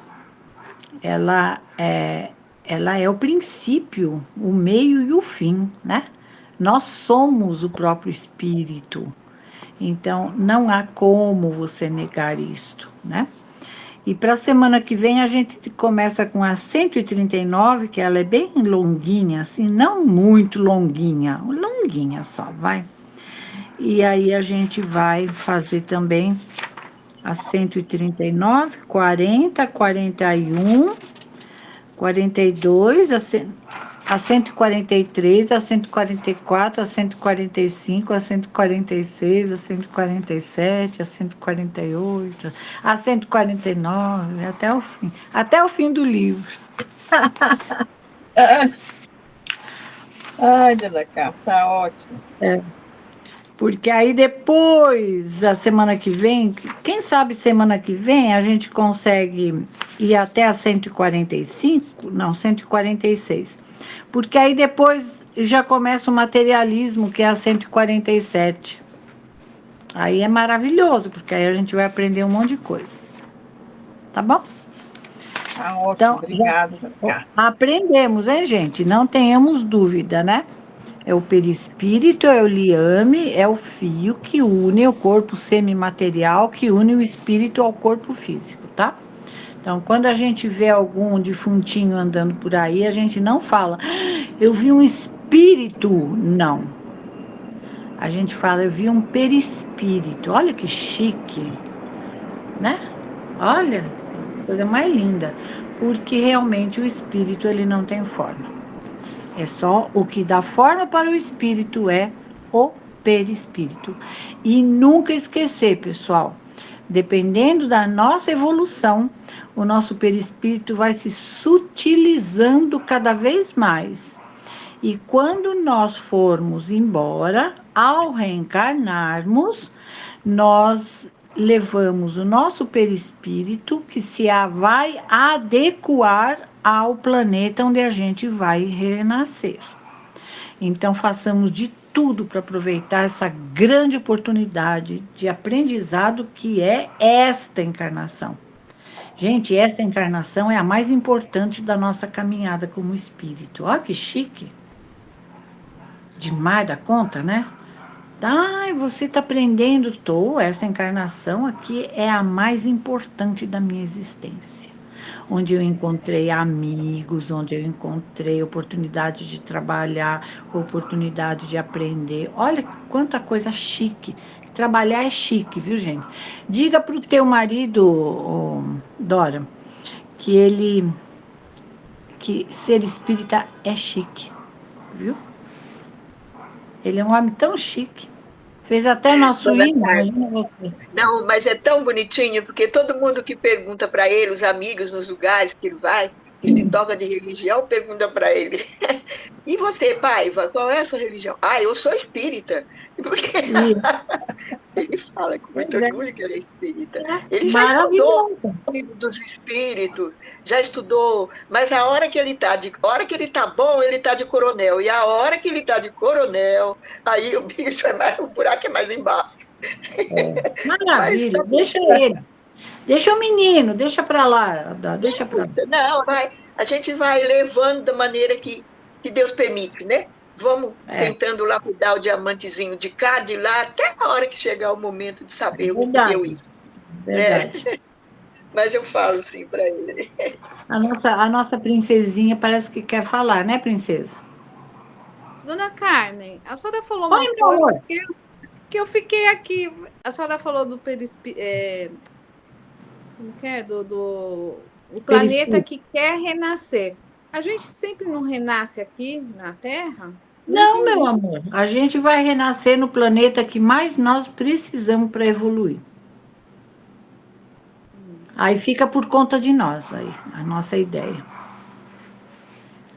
ela é o princípio, o meio e o fim, né? Nós somos o próprio espírito. Então, não há como você negar isto, né? E para a semana que vem a gente começa com a 139, que ela é bem longuinha, assim, não muito longuinha só, vai. E aí a gente vai fazer também a 139, 40, 41, 42, a 143, a 144, a 145, a 146, a 147, a 148, a 149, até o fim do livro. Ai, dona Cá, tá ótimo. Porque aí depois, a semana que vem, quem sabe semana que vem a gente consegue ir até a 145, não, 146. Porque aí depois já começa o materialismo, que é a 147. Aí é maravilhoso, porque aí a gente vai aprender um monte de coisa. Tá bom? Tá ótimo, então, obrigada, dona Cá. Aprendemos, hein, gente? Não tenhamos dúvida, né? É o perispírito, é o liame, é o fio que une o corpo semimaterial, que une o espírito ao corpo físico, tá? Então, quando a gente vê algum defuntinho andando por aí, a gente não fala, eu vi um espírito, não. a gente fala, eu vi um perispírito. Olha que chique, né? Olha, coisa mais linda. Porque realmente o espírito, ele não tem forma. É só o que dá forma para o espírito é o perispírito. E nunca esquecer, pessoal, dependendo da nossa evolução, o nosso perispírito vai se sutilizando cada vez mais. E quando nós formos embora, ao reencarnarmos, nós levamos o nosso perispírito que vai adequar ao planeta onde a gente vai renascer. Então, façamos de tudo para aproveitar essa grande oportunidade de aprendizado que é esta encarnação. Gente, essa encarnação é a mais importante da nossa caminhada como espírito. Olha que chique! Demais da conta, né? Ai, você está aprendendo, essa encarnação aqui é a mais importante da minha existência. Onde eu encontrei amigos, onde eu encontrei oportunidade de trabalhar, oportunidade de aprender. Olha quanta coisa chique. Trabalhar é chique, viu, gente? Diga para o teu marido, Dora, que ser espírita é chique, viu? Ele é um homem tão chique. Fez até nosso hino, imagina você. Não, mas é tão bonitinho, porque todo mundo que pergunta para ele, os amigos nos lugares que ele vai, que se toca de religião, pergunta para ele. E você, Paiva, qual é a sua religião? Ah, eu sou espírita. Porque ele fala com muito orgulho que ele é espírita. Ele já estudou o livro dos espíritos, já estudou, mas a hora que ele está bom, ele está de coronel. E a hora que ele está de coronel, aí o bicho o buraco é mais embaixo. Maravilha, mas, deixa ele. Deixa o menino, deixa para lá, deixa para lá. Não, a gente vai levando da maneira que Deus permite, né? Vamos tentando lapidar o diamantezinho de cá, de lá, até a hora que chegar o momento de saber o que deu isso. Verdade. Né? Mas eu falo assim para ele. A nossa princesinha parece que quer falar, né, princesa? Dona Carmen, a senhora falou uma coisa que eu fiquei aqui. A senhora falou do como que é? O planeta que quer renascer. A gente sempre não renasce aqui na Terra? Não, meu amor. A gente vai renascer no planeta que mais nós precisamos para evoluir. Aí fica por conta de nós, aí, a nossa ideia.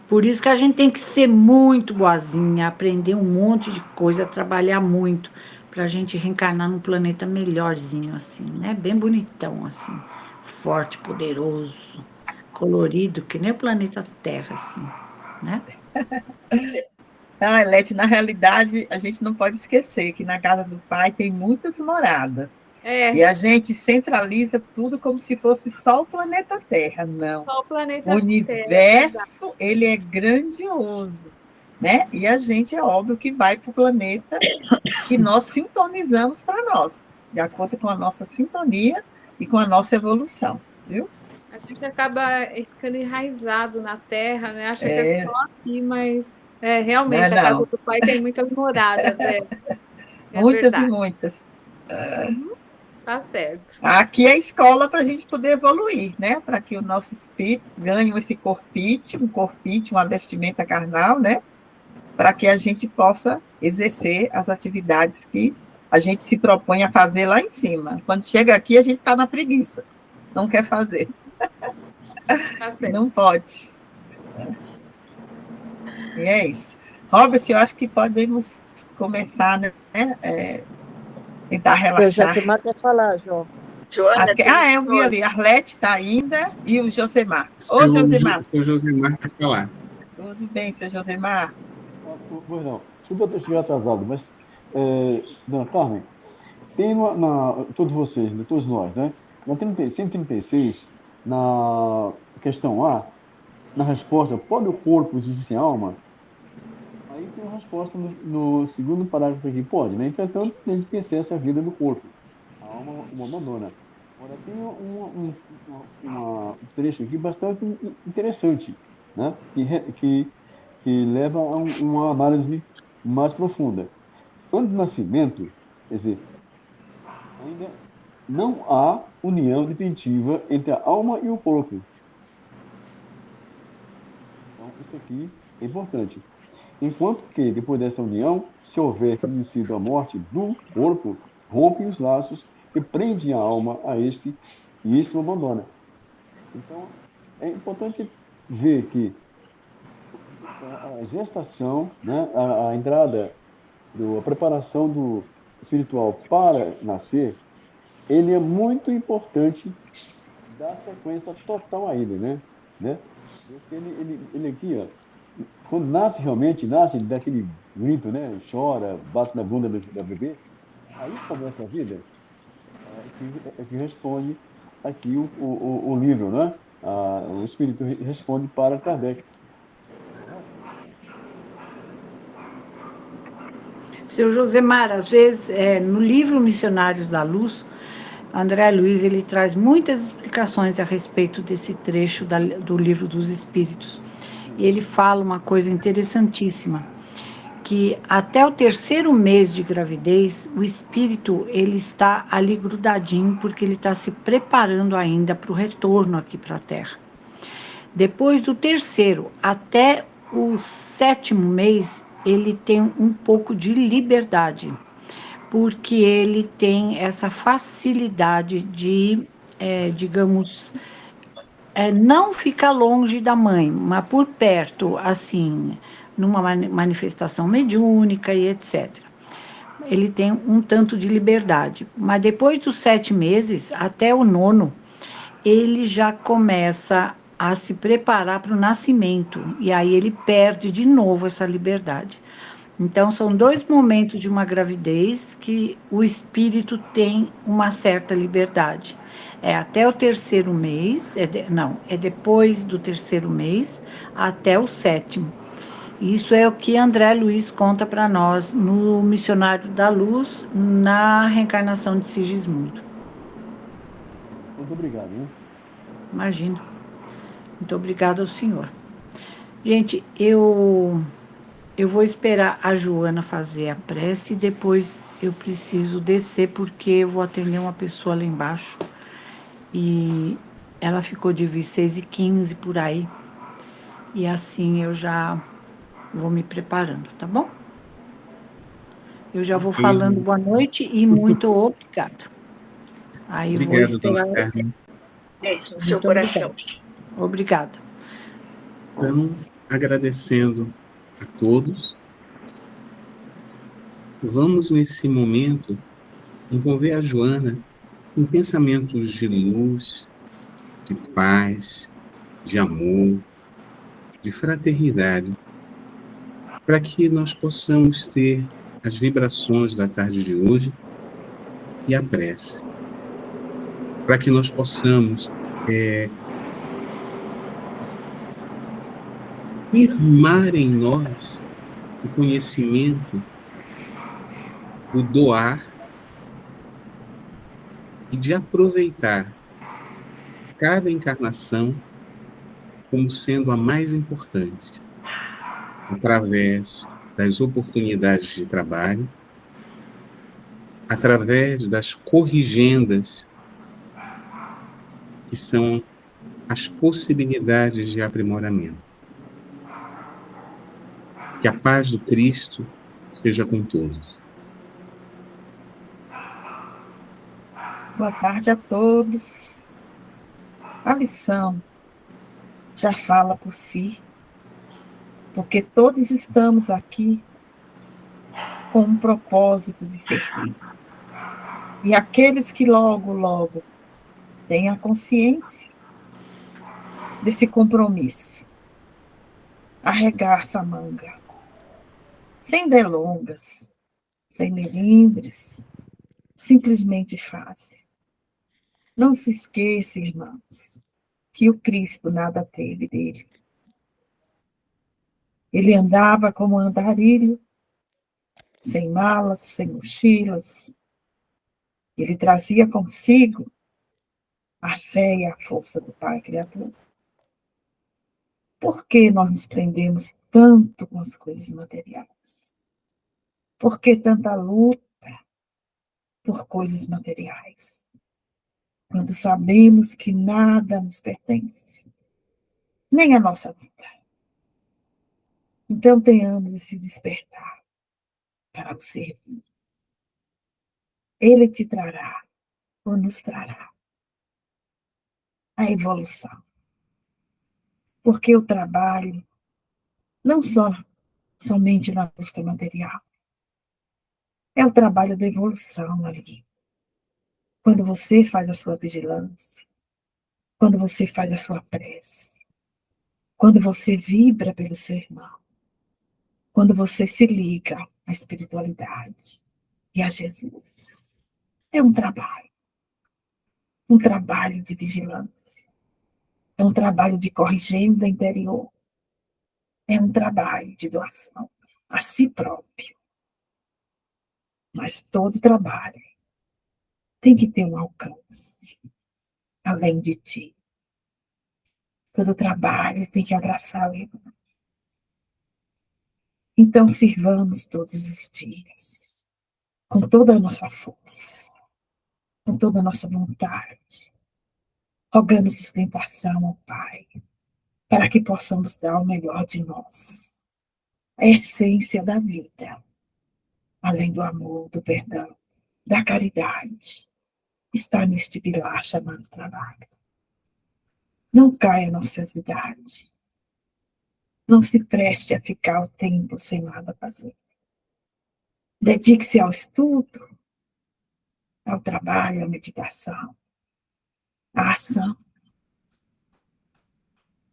Por isso que a gente tem que ser muito boazinha, aprender um monte de coisa, trabalhar muito, para a gente reencarnar num planeta melhorzinho, assim, né? Bem bonitão, assim, forte, poderoso, colorido, que nem o planeta Terra, assim, né? Elete, na realidade, a gente não pode esquecer que na casa do Pai tem muitas moradas. E a gente centraliza tudo como se fosse só o planeta Terra. Não. Só o planeta Terra. O universo, ele é grandioso, né? E a gente, é óbvio, que vai para o planeta que nós sintonizamos para nós, de acordo com a nossa sintonia e com a nossa evolução, viu? A gente acaba ficando enraizado na Terra, né? Acha que é só aqui, mas realmente a casa do Pai tem muitas moradas. Muitas verdade. E muitas. Tá certo. Aqui é a escola para a gente poder evoluir, né? Para que o nosso espírito ganhe esse corpite, uma vestimenta carnal, né? Para que a gente possa exercer as atividades que a gente se propõe a fazer lá em cima. Quando chega aqui, a gente está na preguiça, não quer fazer. Tá certo. Não pode. E é isso. Robert, eu acho que podemos começar, né? Tentar relaxar. O Josemar quer falar, João. Eu vi ali, a Arlete está ainda e o Josemar. Ô, Josemar. O Josemar quer falar. Tudo bem, seu Josemar? Pois não. Desculpa eu estiver atrasado, mas, dona Carmen, tem todos vocês, todos nós, né? Na 136, na questão A, na resposta, pode o corpo existir sem alma? Aí tem uma resposta no segundo parágrafo aqui, pode, né? Entretanto, tem que ter acesso à vida do corpo. A alma o abandona. Agora, tem um trecho aqui bastante interessante, né? Que leva a uma análise mais profunda. antes do nascimento, quer dizer, ainda não há união definitiva entre a alma e o corpo. Então, isso aqui é importante. Enquanto que, depois dessa união, se houver conhecido a morte do corpo, rompe os laços que prendem a alma a este, e este o abandona. Então, é importante ver que a gestação, né, a entrada, a preparação do espiritual para nascer, ele é muito importante dar sequência total a ele, né? Porque ele aqui, ó, quando nasce realmente, nasce daquele grito, né? Chora, bate na bunda da bebê, aí começa a vida, que responde aqui o livro, né? O Espírito responde para Kardec. Seu Josemar, às vezes, no livro Missionários da Luz, André Luiz ele traz muitas explicações a respeito desse trecho do Livro dos Espíritos. E ele fala uma coisa interessantíssima, que até o 3º mês de gravidez, o espírito ele está ali grudadinho, porque ele está se preparando ainda para o retorno aqui para a Terra. Depois do 3º até o 7º mês, ele tem um pouco de liberdade, porque ele tem essa facilidade de, digamos, não ficar longe da mãe, mas por perto, assim, numa manifestação mediúnica e etc. Ele tem um tanto de liberdade. Mas depois dos 7 meses, até o 9º, ele já começa a se preparar para o nascimento, e aí ele perde de novo essa liberdade. Então, são 2 momentos de uma gravidez que o espírito tem uma certa liberdade. É até o 3º mês, é depois do 3º mês até o 7º. Isso é o que André Luiz conta para nós no Missionário da Luz, na reencarnação de Sigismundo. Muito obrigado, né? Imagina. Muito obrigada ao senhor. Gente, eu vou esperar a Joana fazer a prece e depois eu preciso descer porque eu vou atender uma pessoa lá embaixo. E ela ficou de vir 6h15 por aí. E assim eu já vou me preparando, tá bom? Eu já vou falando boa noite e muito obrigada. Aí vou Obrigado, esperar. dona Carmen. Beijo no seu Muito coração. Obrigada. Então, agradecendo a todos, vamos nesse momento envolver a Joana em pensamentos de luz, de paz, de amor, de fraternidade, para que nós possamos ter as vibrações da tarde de hoje e a prece, para que nós possamos firmar em nós o conhecimento, o doar e de aproveitar cada encarnação como sendo a mais importante, através das oportunidades de trabalho, através das corrigendas, que são as possibilidades de aprimoramento. Que a paz do Cristo seja com todos. Boa tarde a todos. A lição já fala por si, porque todos estamos aqui com um propósito de servir. E aqueles que logo, logo têm a consciência desse compromisso, arregaça a manga, sem delongas, sem melindres, simplesmente fazem. Não se esqueça, irmãos, que o Cristo nada teve dele. Ele andava como andarilho, sem malas, sem mochilas. Ele trazia consigo a fé e a força do Pai Criador. Por que nós nos prendemos tanto com as coisas materiais? Por que tanta luta por coisas materiais? Quando sabemos que nada nos pertence, nem a nossa vida. Então tenhamos esse despertar para o servir. Ele te trará, ou nos trará, a evolução. Porque o trabalho não somente na busca material, é o trabalho da evolução ali. Quando você faz a sua vigilância, quando você faz a sua prece, quando você vibra pelo seu irmão, quando você se liga à espiritualidade e a Jesus. É um trabalho de vigilância, é um trabalho de corrigenda interior, é um trabalho de doação a si próprio. Mas todo trabalho tem que ter um alcance, além de ti. Todo trabalho tem que abraçar o irmão. Então, sirvamos todos os dias, com toda a nossa força, com toda a nossa vontade, rogando sustentação ao Pai, para que possamos dar o melhor de nós, a essência da vida, além do amor, do perdão, da caridade, está neste pilar chamado trabalho. Não caia na ociosidade. Não se preste a ficar o tempo sem nada fazer. Dedique-se ao estudo, ao trabalho, à meditação, à ação,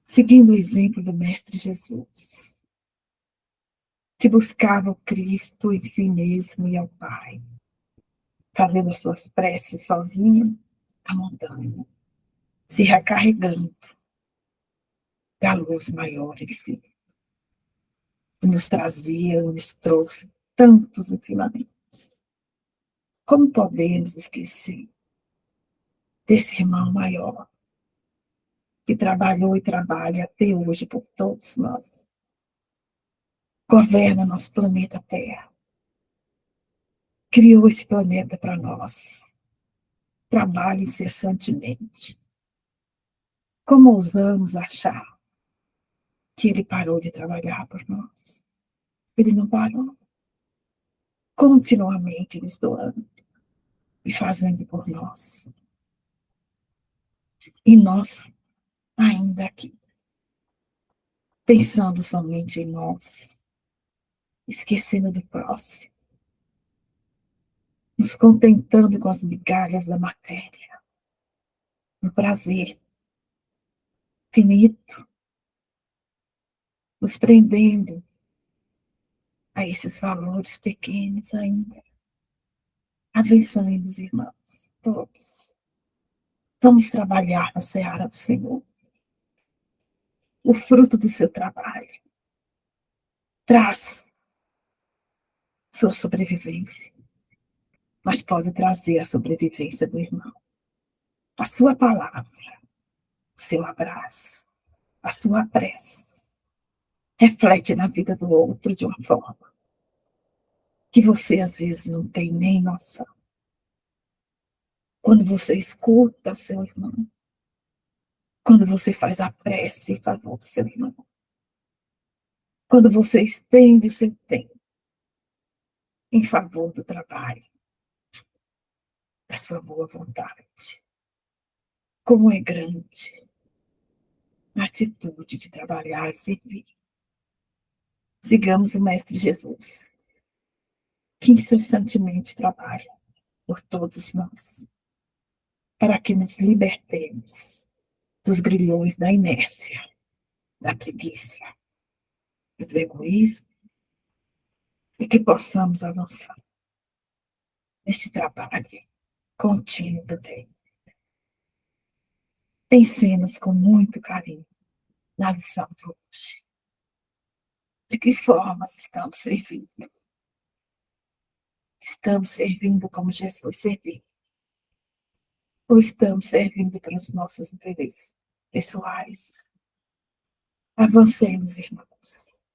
seguindo o exemplo do Mestre Jesus, que buscava o Cristo em si mesmo e ao Pai, fazendo as suas preces sozinho na montanha, se recarregando da luz maior em si. E nos trouxe tantos ensinamentos. Como podemos esquecer desse irmão maior, que trabalhou e trabalha até hoje por todos nós? Governa nosso planeta Terra. Criou esse planeta para nós. Trabalha incessantemente. Como ousamos achar que ele parou de trabalhar por nós? Ele não parou. Continuamente nos doando e fazendo por nós. E nós, ainda aqui, pensando somente em nós, esquecendo do próximo, nos contentando com as migalhas da matéria, no prazer finito, nos prendendo a esses valores pequenos ainda. Abençoemos, irmãos, todos. Vamos trabalhar na seara do Senhor. O fruto do seu trabalho traz sua sobrevivência, mas pode trazer a sobrevivência do irmão. A sua palavra, o seu abraço, a sua prece, reflete na vida do outro de uma forma que você às vezes não tem nem noção. Quando você escuta o seu irmão, quando você faz a prece em favor do seu irmão, quando você estende o seu tempo em favor do trabalho, da sua boa vontade. Como é grande a atitude de trabalhar e servir. Sigamos o Mestre Jesus, que incessantemente trabalha por todos nós, para que nos libertemos dos grilhões da inércia, da preguiça, do egoísmo, e que possamos avançar neste trabalho contínuo do bem. Pensemos com muito carinho na lição de hoje. De que forma estamos servindo? Estamos servindo como Jesus serviu? Ou estamos servindo pelos nossos interesses pessoais? Avancemos, irmãos.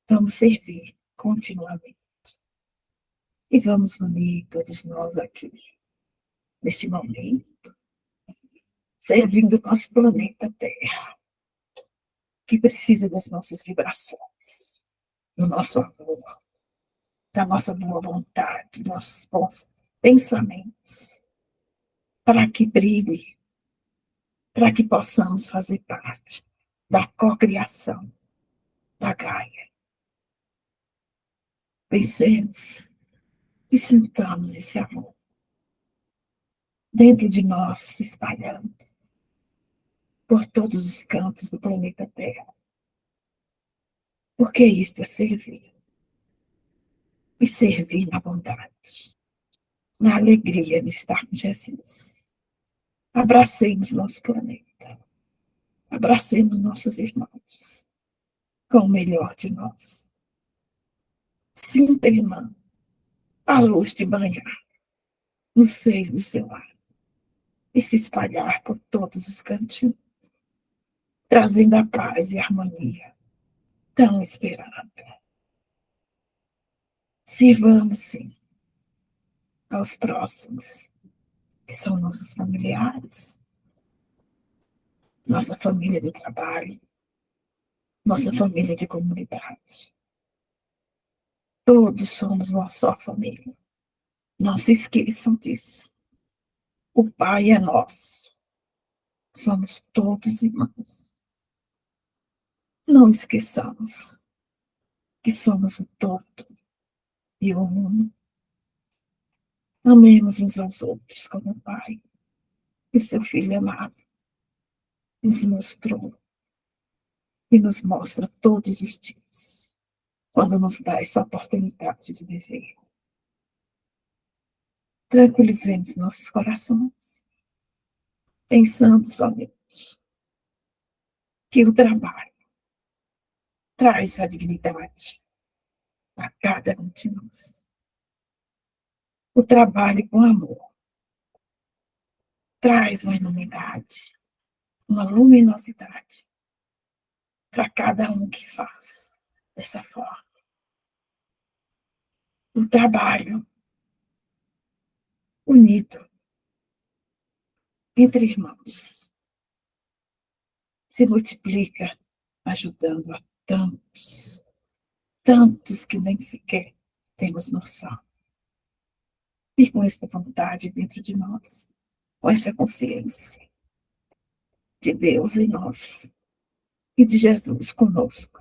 Vamos servir continuamente. E vamos unir todos nós aqui, neste momento, servindo o nosso planeta Terra, que precisa das nossas vibrações, do nosso amor, da nossa boa vontade, dos nossos bons pensamentos, para que brilhe, para que possamos fazer parte da cocriação da Gaia. Pensemos e sintamos esse amor dentro de nós, se espalhando por todos os cantos do planeta Terra. Porque isto é servir. E servir na bondade, na alegria de estar com Jesus. Abracemos nosso planeta. Abracemos nossos irmãos com o melhor de nós. Sinta, irmã, a luz te banhar no seio do seu lar e se espalhar por todos os cantinhos, trazendo a paz e a harmonia tão esperada. Sirvamos, sim, aos próximos, que são nossos familiares, nossa família de trabalho, nossa família de comunidade. Todos somos uma só família. Não se esqueçam disso. O Pai é nosso. Somos todos irmãos. Não esqueçamos que somos o todo e o uno. Amemos uns aos outros como o Pai e o seu Filho amado nos mostrou e nos mostra todos os dias, quando nos dá essa oportunidade de viver. Tranquilizemos nossos corações, pensando somente que o trabalho traz a dignidade a cada um de nós. O trabalho com amor traz uma iluminidade, uma luminosidade para cada um que faz dessa forma. O trabalho unido entre irmãos se multiplica, ajudando a tantos, tantos que nem sequer temos noção. E com esta vontade dentro de nós, com essa consciência de Deus em nós e de Jesus conosco,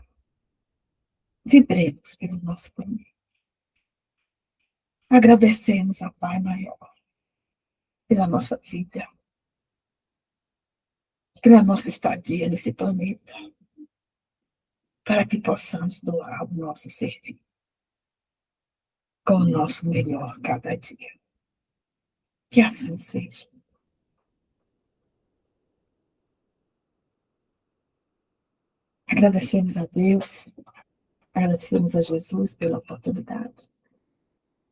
vibremos pelo nosso planeta. Agradecemos ao Pai Maior pela nossa vida, pela nossa estadia nesse planeta, para que possamos doar o nosso serviço com o nosso melhor cada dia. Que assim seja. Agradecemos a Deus, agradecemos a Jesus pela oportunidade.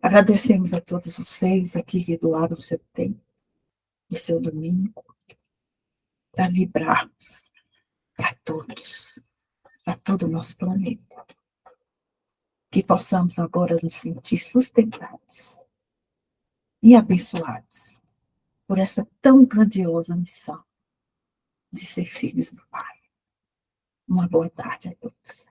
Agradecemos a todos vocês aqui que doaram o seu tempo, o seu domingo, para vibrarmos para todos, para todo o nosso planeta. Que possamos agora nos sentir sustentados e abençoados por essa tão grandiosa missão de ser filhos do Pai. Uma boa tarde a todos.